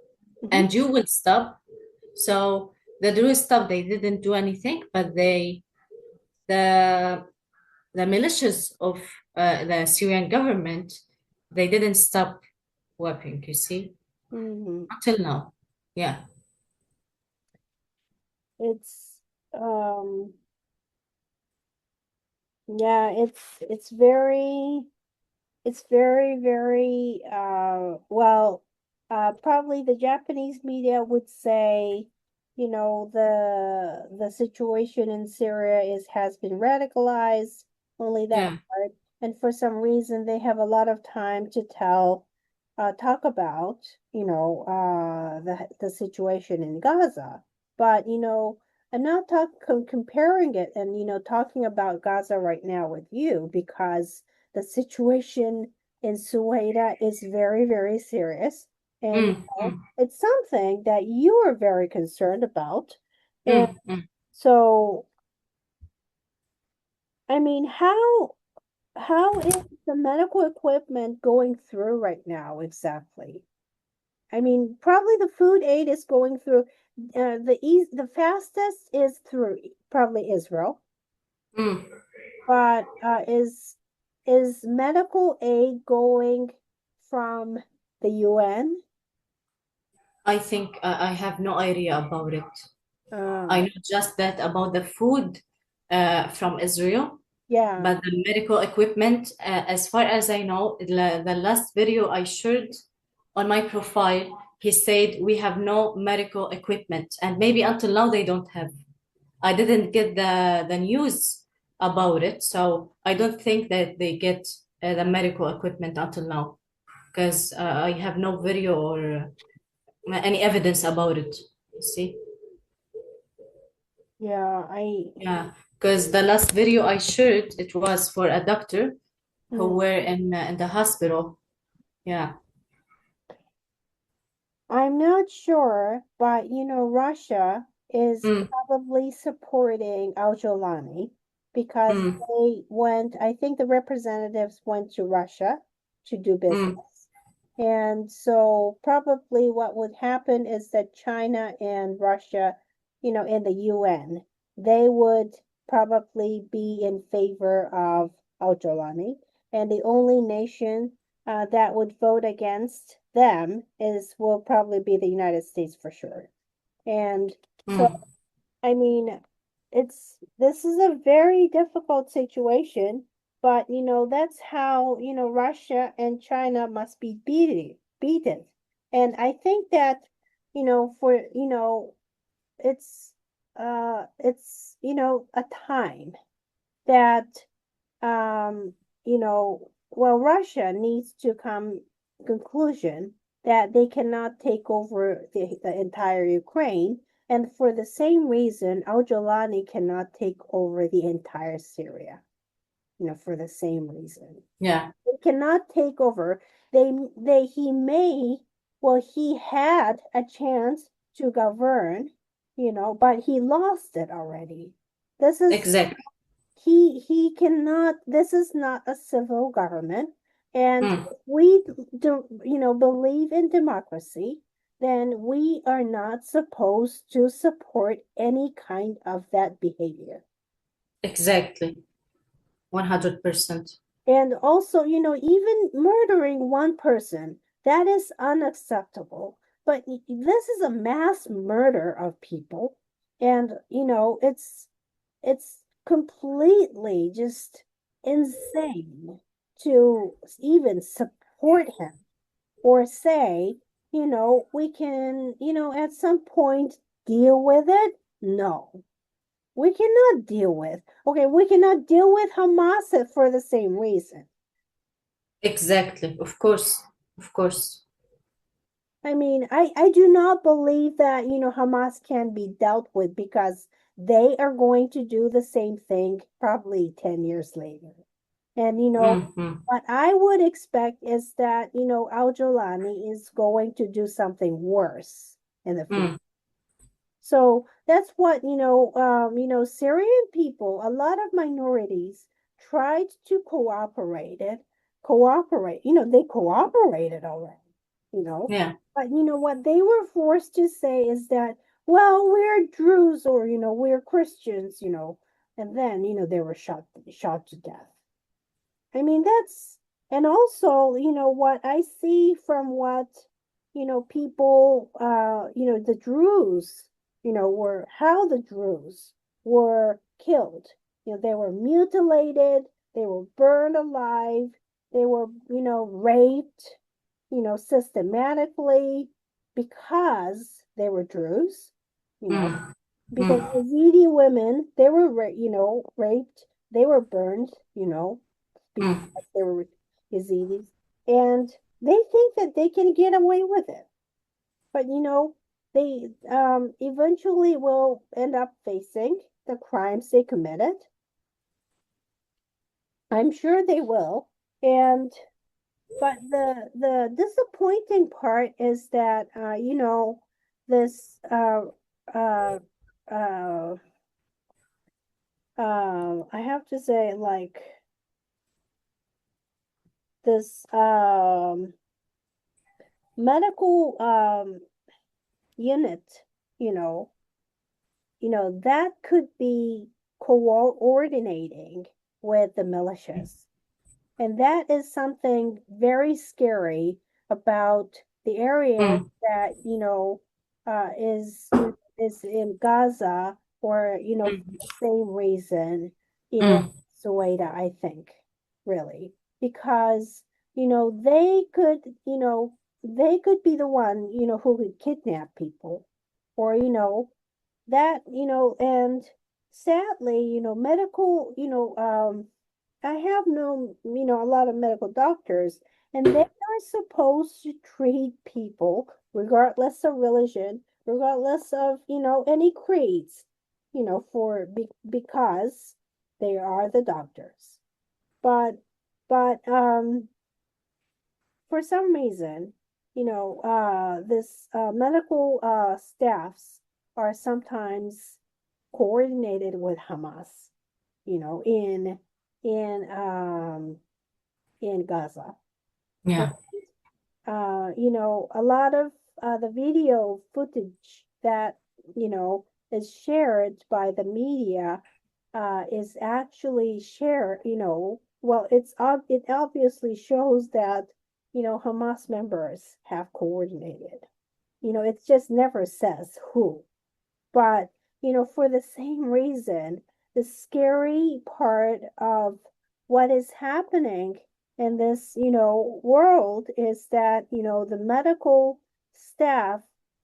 mhm, and you will stop. So the Druze stopped. They didn't do anything, but the, the militias of the Syrian government, they didn't stop weapon, you see, mhm. until now. Yeah. It's um yeah, it's very, very well, probably the Japanese media would say, the situation in Syria has been radicalized, only that Yeah. part. And for some reason they have a lot of time to talk about, the situation in Gaza. But, I'm not comparing it and, talking about Gaza right now with you because the situation in Sueda is very, very serious. And, Mm, mm, it's something that you are very concerned about. And mm, mm. so, I mean, how is the medical equipment going through right now exactly? I mean, probably the food aid is going through, the fastest is through probably Israel, Mm. but is medical aid going from? the UN? I think I have no idea about it. Uh, I know just that about the food from Israel, yeah. but the medical equipment, as far as I know, the last video I shared on my profile, he said we have no medical equipment, and maybe until now they don't have. I didn't get the news about it, so I don't think that they get the medical equipment until now, because I have no video or any evidence about it. You see? Yeah, Yeah, because the last video I shared, it was for a doctor who mm, were in the hospital. Yeah. I'm not sure, but Russia is Mm, probably supporting Jolani because mm, they went, I think the representatives went to Russia to do mm, business. And so probably what would happen is that China and Russia, in the UN, they would probably be in favor of Jolani. And the only nation that would vote against them will probably be the United States for sure. And so, mm. I mean, this is a very difficult situation, but that's how, Russia and China must be beaten. And I think that, for, it's, a time that well, Russia needs to come conclusion that they cannot take over the entire Ukraine, and for the same reason, Al-Jolani cannot take over the entire Syria. For the same reason, Yeah, they cannot take over. He may, well, he had a chance to govern, but he lost it already. This is exactly. he cannot, this is not a civil government, and Mm, if we do believe in democracy, then we are not supposed to support any kind of that behavior. exactly. 100%. And also, even murdering one person, that is unacceptable, but this is a mass murder of people, and it's completely just insane to even support him or say, we can, at some point deal with it. No, we cannot deal with. Okay, we cannot deal with Hamas for the same reason. Exactly. Of course. Of course. I mean, I do not believe that, Hamas can be dealt with because they are going to do the same thing probably 10 years later. And, Mm, mm, what I would expect is that, Al Jolani is going to do something worse in the future. mm, So that's what, Syrian people, a lot of minorities tried to cooperate, they cooperated already, yeah. but what they were forced to say is that, well, we're Druze or, we're Christians, and then, they were shot to death. I mean, and also, what I see from what, people, the Druze, how the Druze were killed. They were mutilated, they were burned alive, they were, raped, systematically because they were Druze, you know, Mm, because mm, Yazidi women, they were, raped, they were burned, because mm, they were Yazidis, and they think that they can get away with it. But they eventually will end up facing the crimes they committed. I'm sure they will. And but the disappointing part is that this uh uh I have to say, like, this medical unit, you know, that could be coordinating with the militias. And that is something very scary about the area mm, that, is in Gaza or, for mm, the same reason in mm, Sueda, I think, really. Because, they could, they could be the one, who could kidnap people or, that, and sadly, medical, I have known, a lot of medical doctors, and they are supposed to treat people regardless of religion, regardless of, any creeds, because they are the doctors. But, but for some reason, this medical staffs are sometimes coordinated with Hamas, you know, in in um in Gaza. And yeah, a lot of the video footage that, is shared by the media is actually shared, well, it obviously shows that, Hamas members have coordinated. It just never says who. But, for the same reason, the scary part of what is happening in this, world is that, the medical staff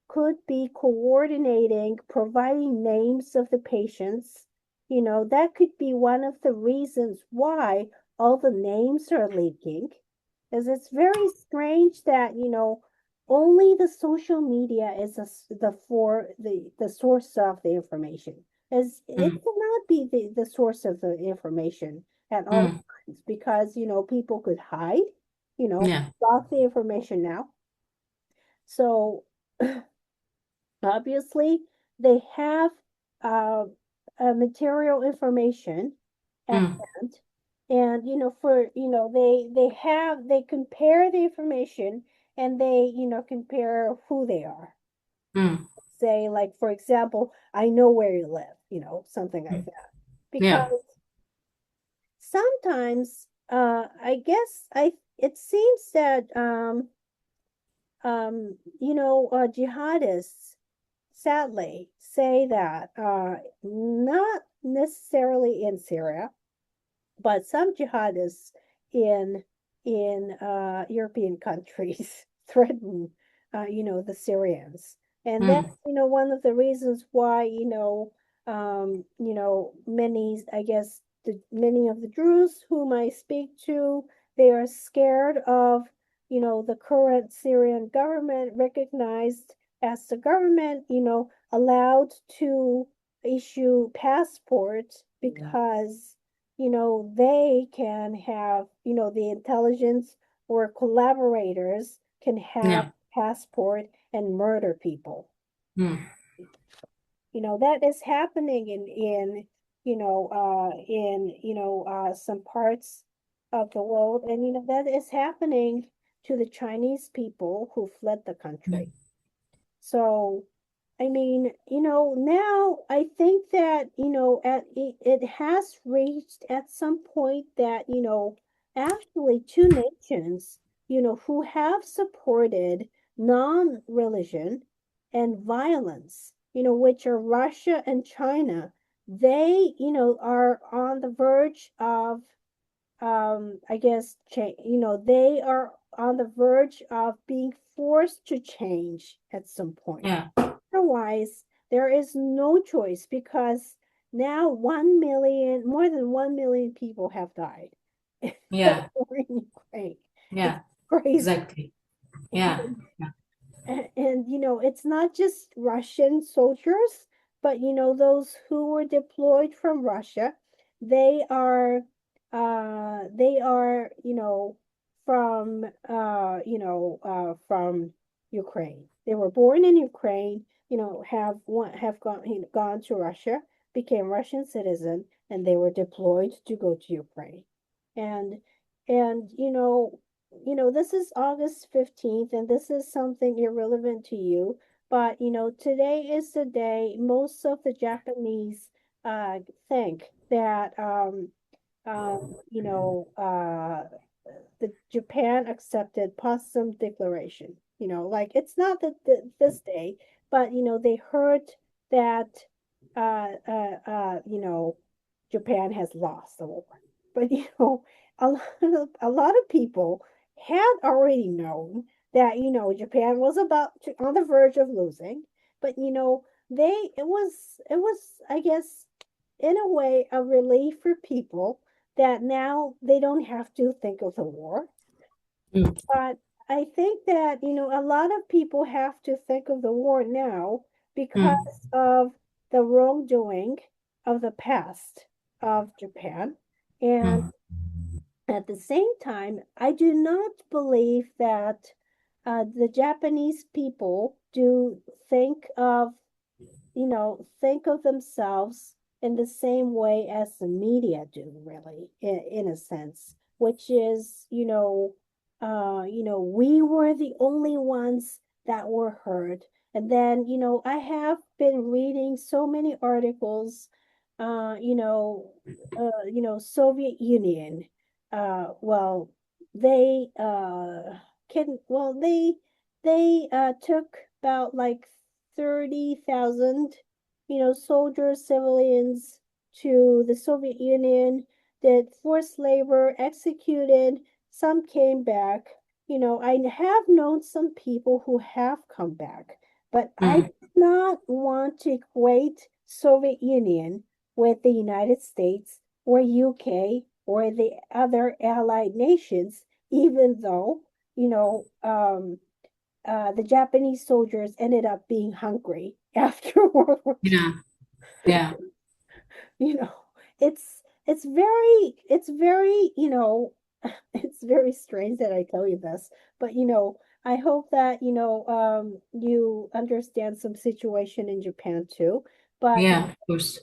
could be coordinating, providing names of the patients. That could be one of the reasons why all the names are leaking. Because it's very strange that, only the social media is the source of the information, as it mm, cannot be the source of the information at all mm, times, because people could hide, yeah, block the information now. So obviously they have uh, material information at mm, hand, and for they compare the information, and they compare who they are. mm, Say, like, for example, I know where you live, something like mm, that. yeah, Because sometimes I guess I it seems that jihadists sadly say that not necessarily in Syria, but some jihadists in European countries threaten, the Syrians, and that's mm, one of the reasons why I guess many of the Druze whom I speak to, they are scared of the current Syrian government, recognized as the government, allowed to issue passports, because they can have, the intelligence or collaborators can have yeah, passport and murder people. mm, That is happening in some parts of the world, and that is happening to the Chinese people who fled the country. mm, So, I mean, now I think that, it has reached at some point that, actually two nations, who have supported non-religion and violence, which are Russia and China, they, are on the verge of, I guess, they are on the verge of being forced to change at some point. yeah, Otherwise, there is no choice, because now 1 million, more than 1 million people have died in the yeah, war in Ukraine. It's yeah, crazy. exactly. Yeah, yeah, And it's not just Russian soldiers, but those who were deployed from Russia, they are from from Ukraine. They were born in Ukraine, have gone to Russia, became Russian citizen, and they were deployed to go to Ukraine. And and this is August 15th, and this is something irrelevant to you, but today is the day most of the Japanese think that um, you know, the Japan accepted Potsdam Declaration. Like it's not that this day, but they heard that Japan has lost the war. But a lot of people had already known that Japan was on the verge of losing, but it was I guess in a way a relief for people that now they don't have to think of the war. mm, But I think that, a lot of people have to think of the war now mm, because of the wrongdoing of the past of Japan. And mm, at the same time, I do not believe that the Japanese people do think of themselves in the same way as the media do, really, in a sense, which is, we were the only ones that were heard. And then, I have been reading so many articles, uh, you know, Soviet Union, well, they took about like 30,000, soldiers, civilians to the Soviet Union, did forced labor, executed, some came back. I have known some people who have come back, but I mm, do not want to equate Soviet Union with the United States or UK or the other allied nations, even though, the Japanese soldiers ended up being hungry after World War II. yeah, yeah, You know, it's very, it's very strange that I tell you this, but I hope that you understand some situation in Japan too. But yeah, of course.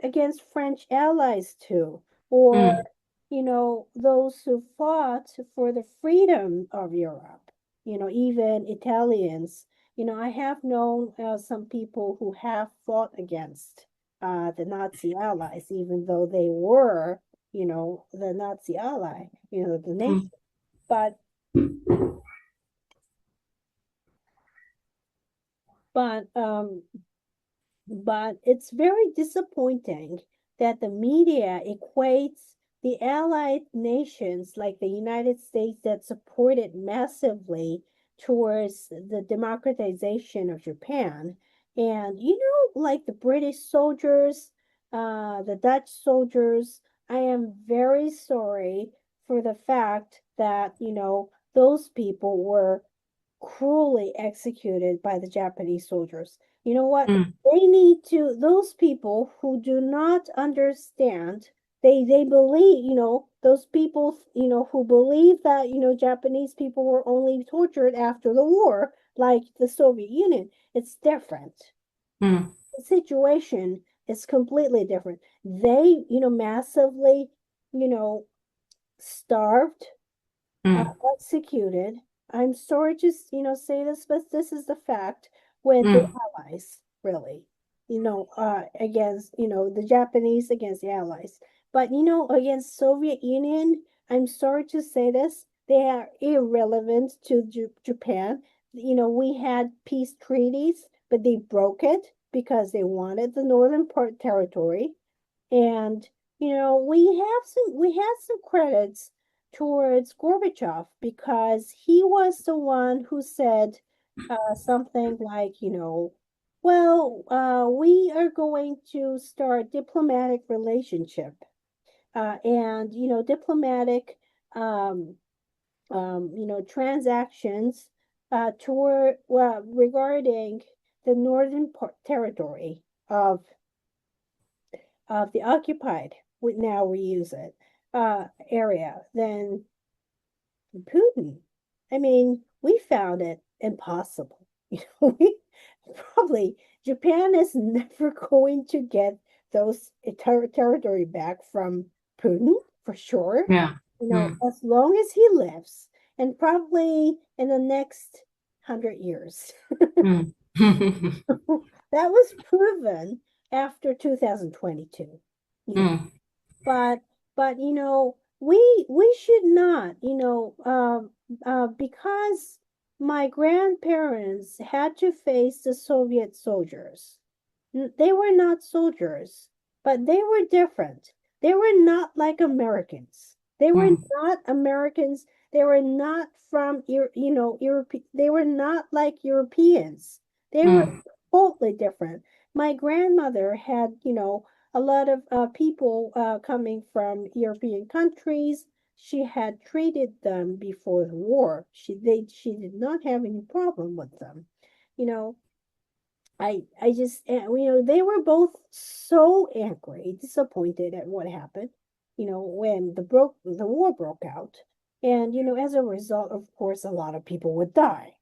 against French allies too, or Mm, those who fought for the freedom of Europe, even Italians. I have known some people who have fought against the Nazi allies, even though they were, the Nazi ally, the nation. mm, But but um But it's very disappointing that the media equates the allied nations like the United States that supported massively towards the democratization of Japan. And, like the British soldiers, the Dutch soldiers, I am very sorry for the fact that, those people were cruelly executed by the Japanese soldiers. You know what? mm, Those people who do not understand, they believe, those people, who believe that, Japanese people were only tortured after the war, like the Soviet Union. It's different. mm, The situation is completely different. They, massively, you know, starved, mm, executed. I'm sorry to say this, but this is the fact with the mm, Allies, really. Against the Japanese against the Allies, but against Soviet Union. I'm sorry to say this, they are irrelevant to Japan. We had peace treaties, but they broke it because they wanted the northern part territory. And we had some credits towards Gorbachev because he was the one who said something like, well, we are going to start diplomatic relationship, and diplomatic um, transactions toward well regarding the northern territory of the occupied, now we use it, area, then Putin. I mean, we found it impossible. We probably Japan is never going to get those territory back from Putin for sure. yeah, mm, As long as he lives, and probably in the next 100 years. mm. That was proven after 2022. You know, Mm, but But we should not, because my grandparents had to face the Soviet soldiers. They were not soldiers, but they were different. They were not like Americans. They were mm, not Americans. They were not from Europe. They were not like Europeans. They were mm, totally different. My grandmother had, a lot of people coming from European countries. She had treated them before the war. She did not have any problem with them. You know, I just they were both so angry, disappointed at what happened, when the war broke out. And as a result, of course, a lot of people would die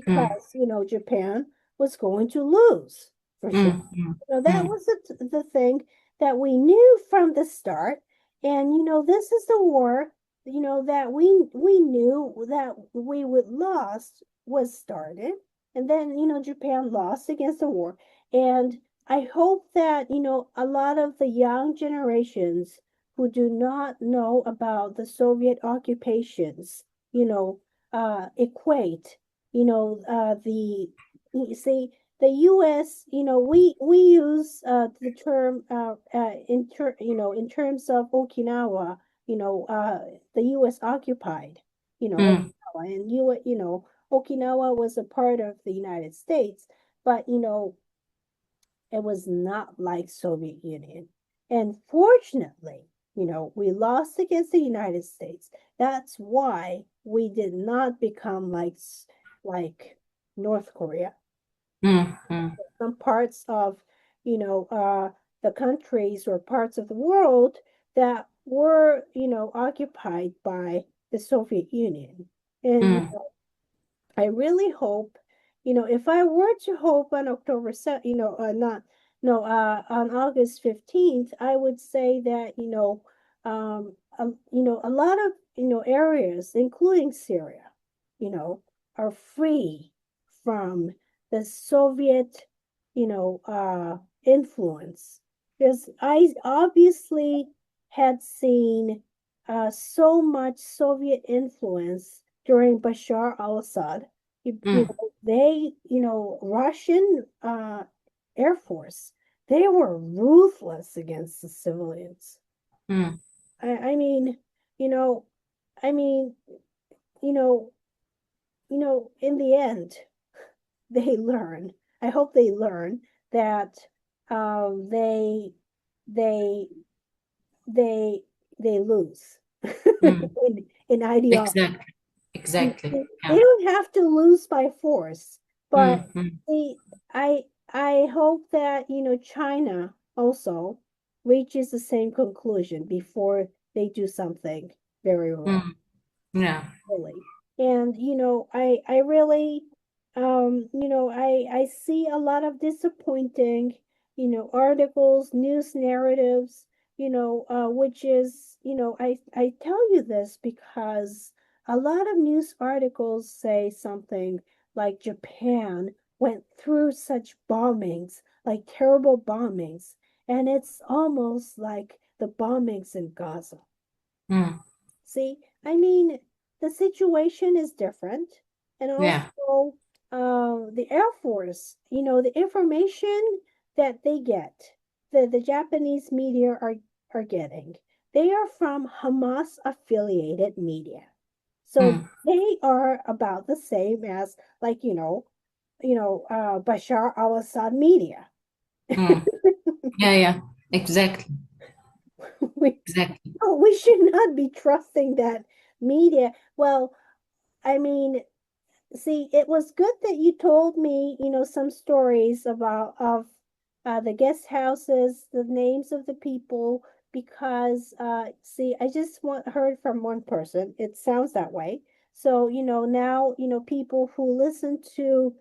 mm, because Japan was going to lose for sure. mm, mm, That mm, was the thing that we knew from the start. And this is the war, that we knew that we would lost was started. And then, Japan lost against the war. And I hope that, a lot of the young generations who do not know about the Soviet occupations, equate, the, you see, the U.S., we use the term in terms of Okinawa, the U.S. occupied, mm, Okinawa, and Okinawa was a part of the United States, but it was not like Soviet Union. And fortunately, we lost against the United States. That's why we did not become like North Korea. mm, mm, Some parts of, you know, uh, the countries or parts of the world that were, occupied by the Soviet Union. And mm, I really hope, if I were to hope on October 7th, not, no, on August 15th, I would say that, a lot of, areas, including Syria, you know, are free from the Soviet, influence. Because I obviously had seen so much Soviet influence during Bashar al-Assad. mm, Russian Air Force, they were ruthless against the civilians. mm, I mean, you know, I mean, you know, in the end, they learn. I hope they learn that um, they they they they lose mm. in ideology. Exactly. Exactly. They Yeah. don't have to lose by force, but Mm, mm, they, I hope that China also reaches the same conclusion before they do something very wrong, mm. Yeah. really. And I really I see a lot of disappointing articles, news narratives, which is I tell you this because a lot of news articles say something like Japan went through such bombings, like terrible bombings, and it's almost like the bombings in Gaza. Mm, See, I mean, the situation is different. And yeah. also, the Air Force, the information that they get, the Japanese media are getting, they are from Hamas affiliated media. So Mm, they are about the same as like, Bashar al-Assad media. mm. Yeah, yeah. Exactly. we, Exactly. we should not be trusting that media. Well, I mean, see, it was good that you told me, some stories the guest houses, the names of the people, because see, I just heard from one person. It sounds that way. So, now, people who listen to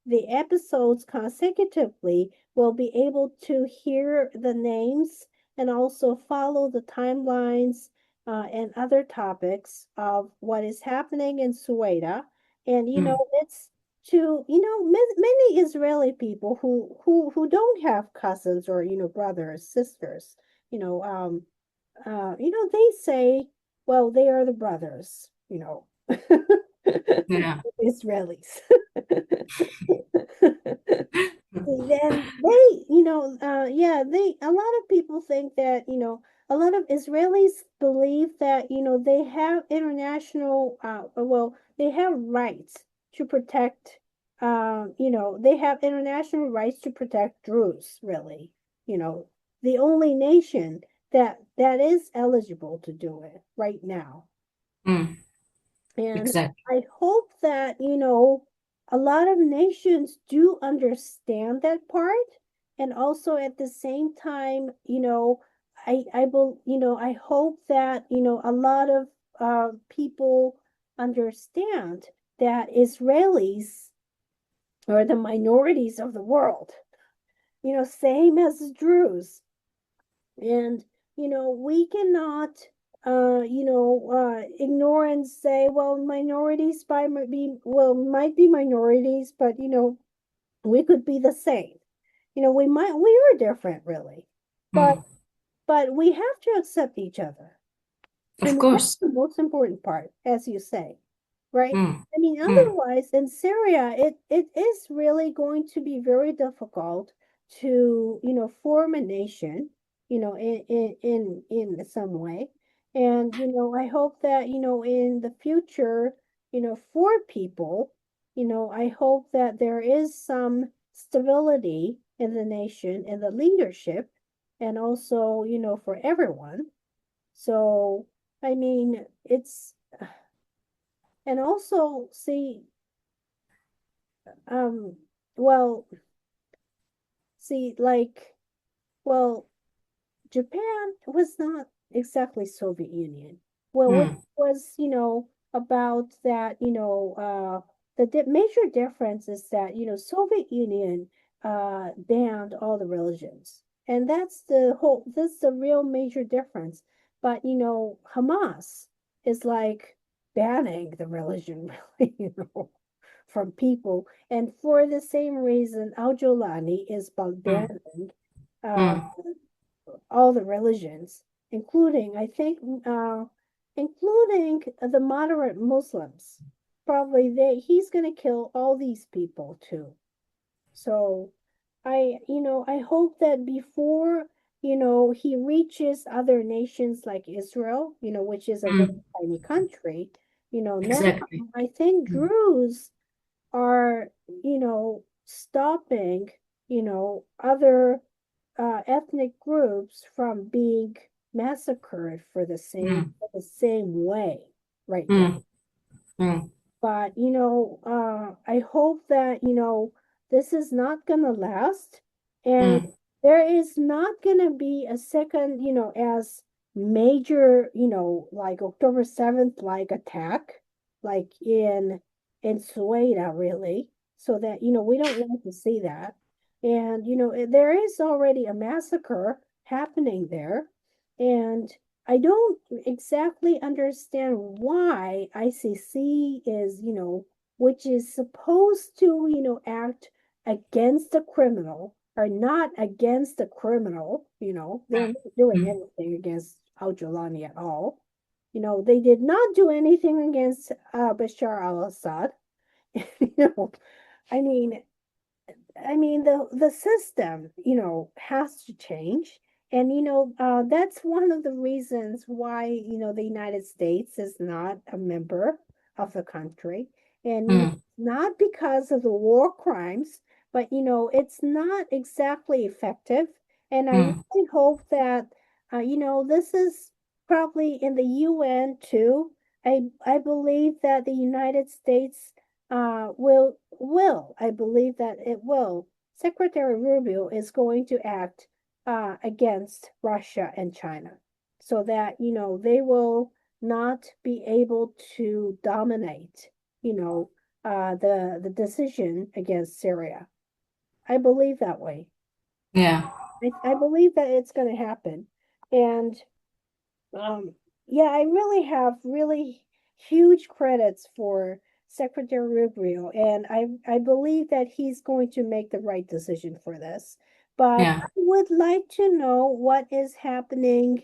the episodes consecutively will be able to hear the names and also follow the timelines and other topics of what is happening in Sueda. And Mm, it's to many Israeli people who don't have cousins or brothers, sisters, you know, they say, well, they are the brothers, Yeah. Israelis. Then they, yeah, a lot of people think that, a lot of Israelis believe that, they have international, well, they have rights to protect, they have international rights to protect Druze, really, you know, the only nation that is eligible to do it right now. Mm, And exactly. I hope that, a lot of nations do understand that part. And also at the same time, I hope that, a lot of people understand that Israelis are the minorities of the world, same as the Druze. And, we cannot, ignore and say, well, minorities might be minorities, but, we could be the same. We are different, really, but, Mm, we have to accept each other. of And that's course. the most important part, as you say, right? Mm, I mean, mm, otherwise, in Syria, it is really going to be very difficult to, form a nation, in some way. And, I hope that, in the future, for people, I hope that there is some stability in the nation and the leadership, and also, for everyone. So, I mean, and also, see, um, well, see, like, well, Japan was not exactly Soviet Union. Well, what mm, was, about that, the major difference is that, Soviet Union banned all the religions. And that's the real major difference. But, Hamas is like banning the religion, really, from people. And for the same reason, Al Jolani is mm, banning uh, mm, all the religions, including, I think, including the moderate Muslims. Probably he's going to kill all these people too. So I hope that before, he reaches other nations like Israel, which is a very mm, tiny country, now exactly. I think Mm, Druze are, stopping, other ethnic groups from being massacred mm, the same way right now. mm, mm, But, I hope that, this is not going to last. And mm, there is not going to be a second, as major, like October 7th, like attack, like in Sueda, really. So that, we don't want to see that. And, there is already a massacre happening there. And I don't exactly understand why ICC is, which is supposed to, act against the criminal or not against the criminal, they're not doing mm, anything against Al Jolani at all. They did not do anything against Bashar al-Assad. you know, I mean, the system, has to change. And, that's one of the reasons why, the United States is not a member of the country. And, mm, not because of the war crimes, but, it's not exactly effective. And I mm, really hope that, this is probably in the UN too. I believe that the United States will I believe that it will. Secretary Rubio is going to act against Russia and China so that they will not be able to dominate the decision against Syria. I believe that way. yeah. I believe that it's going to happen. And um, yeah, I really have really huge credits for Secretary Rubio, and I believe that he's going to make the right decision for this. But Yeah. I would like to know what is happening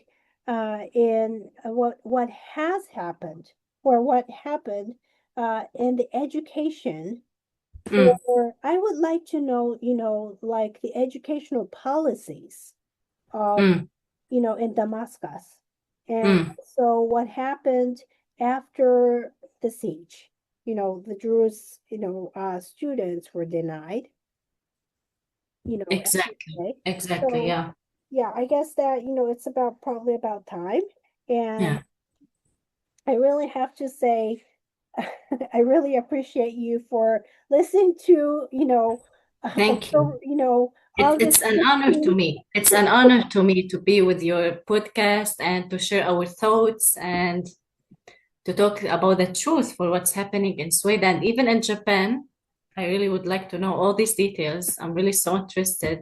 in what has happened or what happened in the education Mm, for I would like to know, like the educational policies of, mm, in Damascus. And mm. so what happened after the siege? The Druze, students were denied, as you Exactly. say. Exactly. So Yeah. yeah, I guess that, it's probably about time. And Yeah. I really have to say, I really appreciate you for listening to, Thank you. It's August it's an honor to 15th. me. It's an honor to me to be with your podcast and to share our thoughts and to talk about the truth for what's happening in Sweden and even in Japan. I really would like to know all these details. I'm really so interested.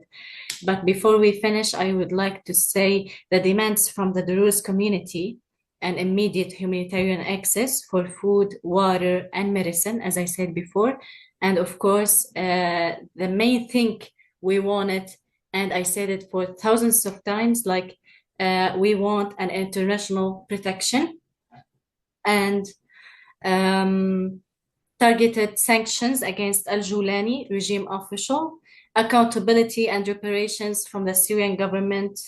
But before we finish, I would like to say the demands from the Druze community and immediate humanitarian access for food, water, and medicine, as I said before. And of course, the main thing we wanted, and I said it for thousands of times, like we want an international protection and um, targeted sanctions against Al-Jolani regime official, accountability and reparations from the Syrian government,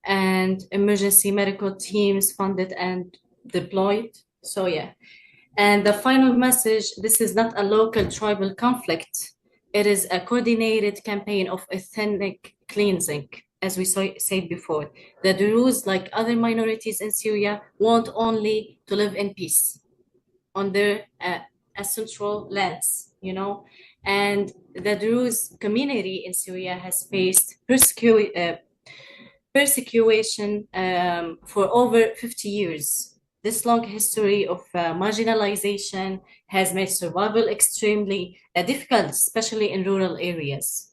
and emergency medical teams funded and deployed. So yeah. And the final message, this is not a local tribal conflict. It is a coordinated campaign of ethnic cleansing, as we said before. The Druze, like other minorities in Syria, want only to live in peace on their ancestral lands, and the Druze community in Syria has faced persecution for over 50 years. This long history of marginalization has made survival extremely difficult, especially in rural areas.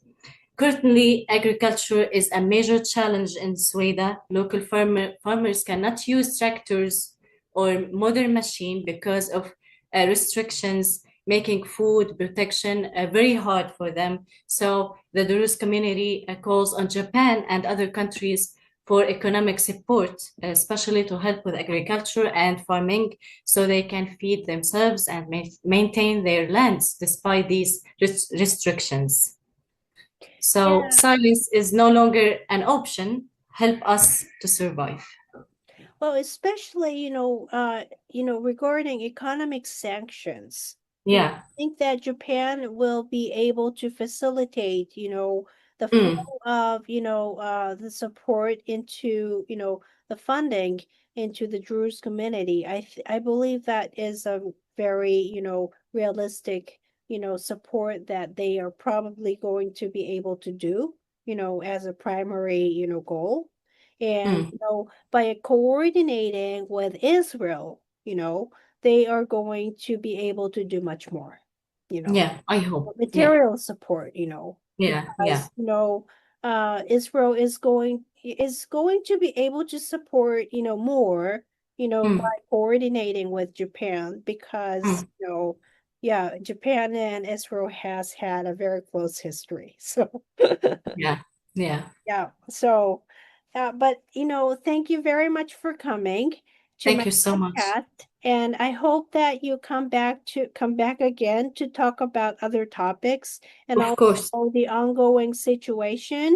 Currently, agriculture is a major challenge in Sweden. Local farmers cannot use tractors or modern machine because of restrictions, making food protection very hard for them. So the Druze community calls on Japan and other countries for economic support, especially to help with agriculture and farming, so they can feed themselves and maintain their lands despite these restrictions. So Yeah. silence is no longer an option. Help us to survive. Well, especially, regarding economic sanctions, Yeah. I think that Japan will be able to facilitate, the flow Mm, of, the support into, the funding into the Druze community. I believe that is a very, realistic, support that they are probably going to be able to do, as a primary, goal. And, mm. by coordinating with Israel, they are going to be able to do much more, you know, Yeah, I hope. Yeah, material support, yeah, yeah. because, Israel is going to be able to support, more, by Mm, coordinating with Japan because, mm. yeah, Japan and Israel has had a very close history. So Yeah, yeah. yeah. So, but thank you very much for coming to my Thank you so much. podcast, and I hope that you come back again to talk about other topics and Of also course. the ongoing situation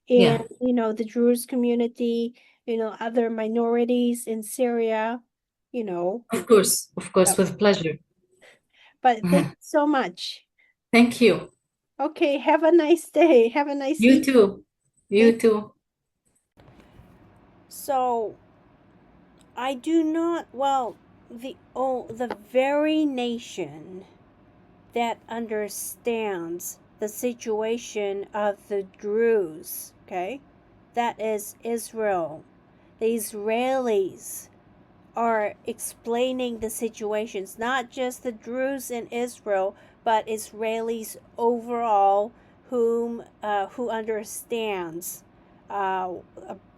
in Yeah, the Druze community, other minorities in Syria, you know. of course, Yeah. with pleasure. But thank Mhm. you so much. Thank you. Okay, have a nice day. Have a nice You evening. too. You too. So I do not, well, the very nation that understands the situation of the Druze, okay? That is Israel. The Israelis are explaining the situations, not just the Druze in Israel, but Israelis overall, who understands uh,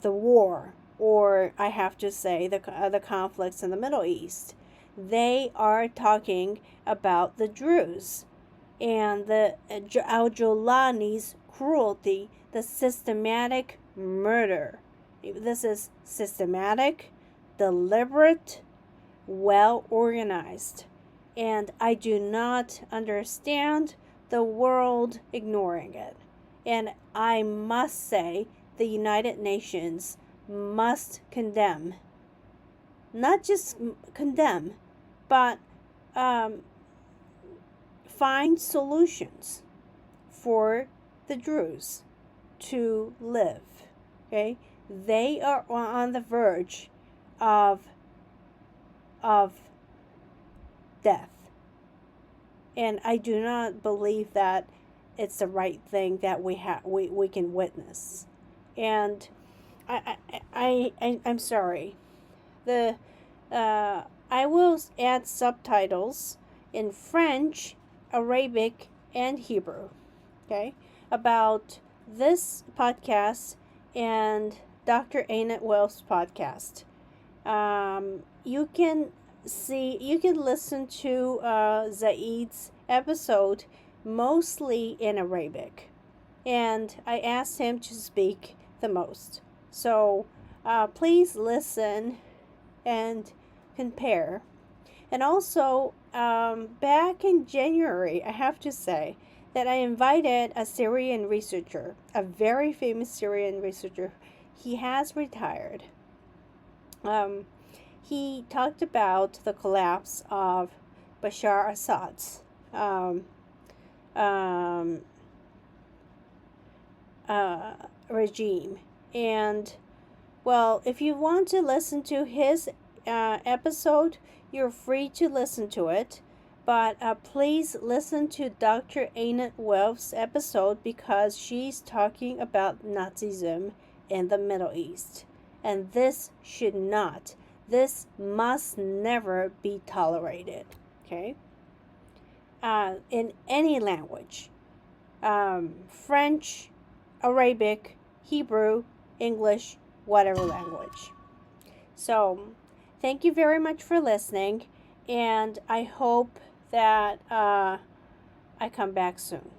the war, or I have to say the conflicts in the Middle East. They are talking about the Druze and the Al Jolani's cruelty, the systematic murder. This is systematic, deliberate, well organized. And I do not understand the world ignoring it. And I must say, the United Nations must condemn, not just condemn, but find solutions for the Druze to live. Okay, they are on the verge of death, and I do not believe that it's the right thing that we can witness. And I'm sorry. The I will add subtitles in French, Arabic, and Hebrew. Okay, about this podcast and Dr. Annette Wells' podcast. You can listen to Zaid's episode mostly in Arabic, and I asked him to speak the most. So please listen and compare. And also, back in January, I have to say that I invited a Syrian researcher, a very famous Syrian researcher. He has retired. He talked about the collapse of Bashar Assad's regime. And, well, if you want to listen to his episode, you're free to listen to it. But please listen to Dr. Annette Wells' episode, because she's talking about Nazism in the Middle East. And this must never be tolerated. Okay? In any language. French, Arabic, Hebrew, English, whatever language. So, thank you very much for listening, and I hope that I come back soon.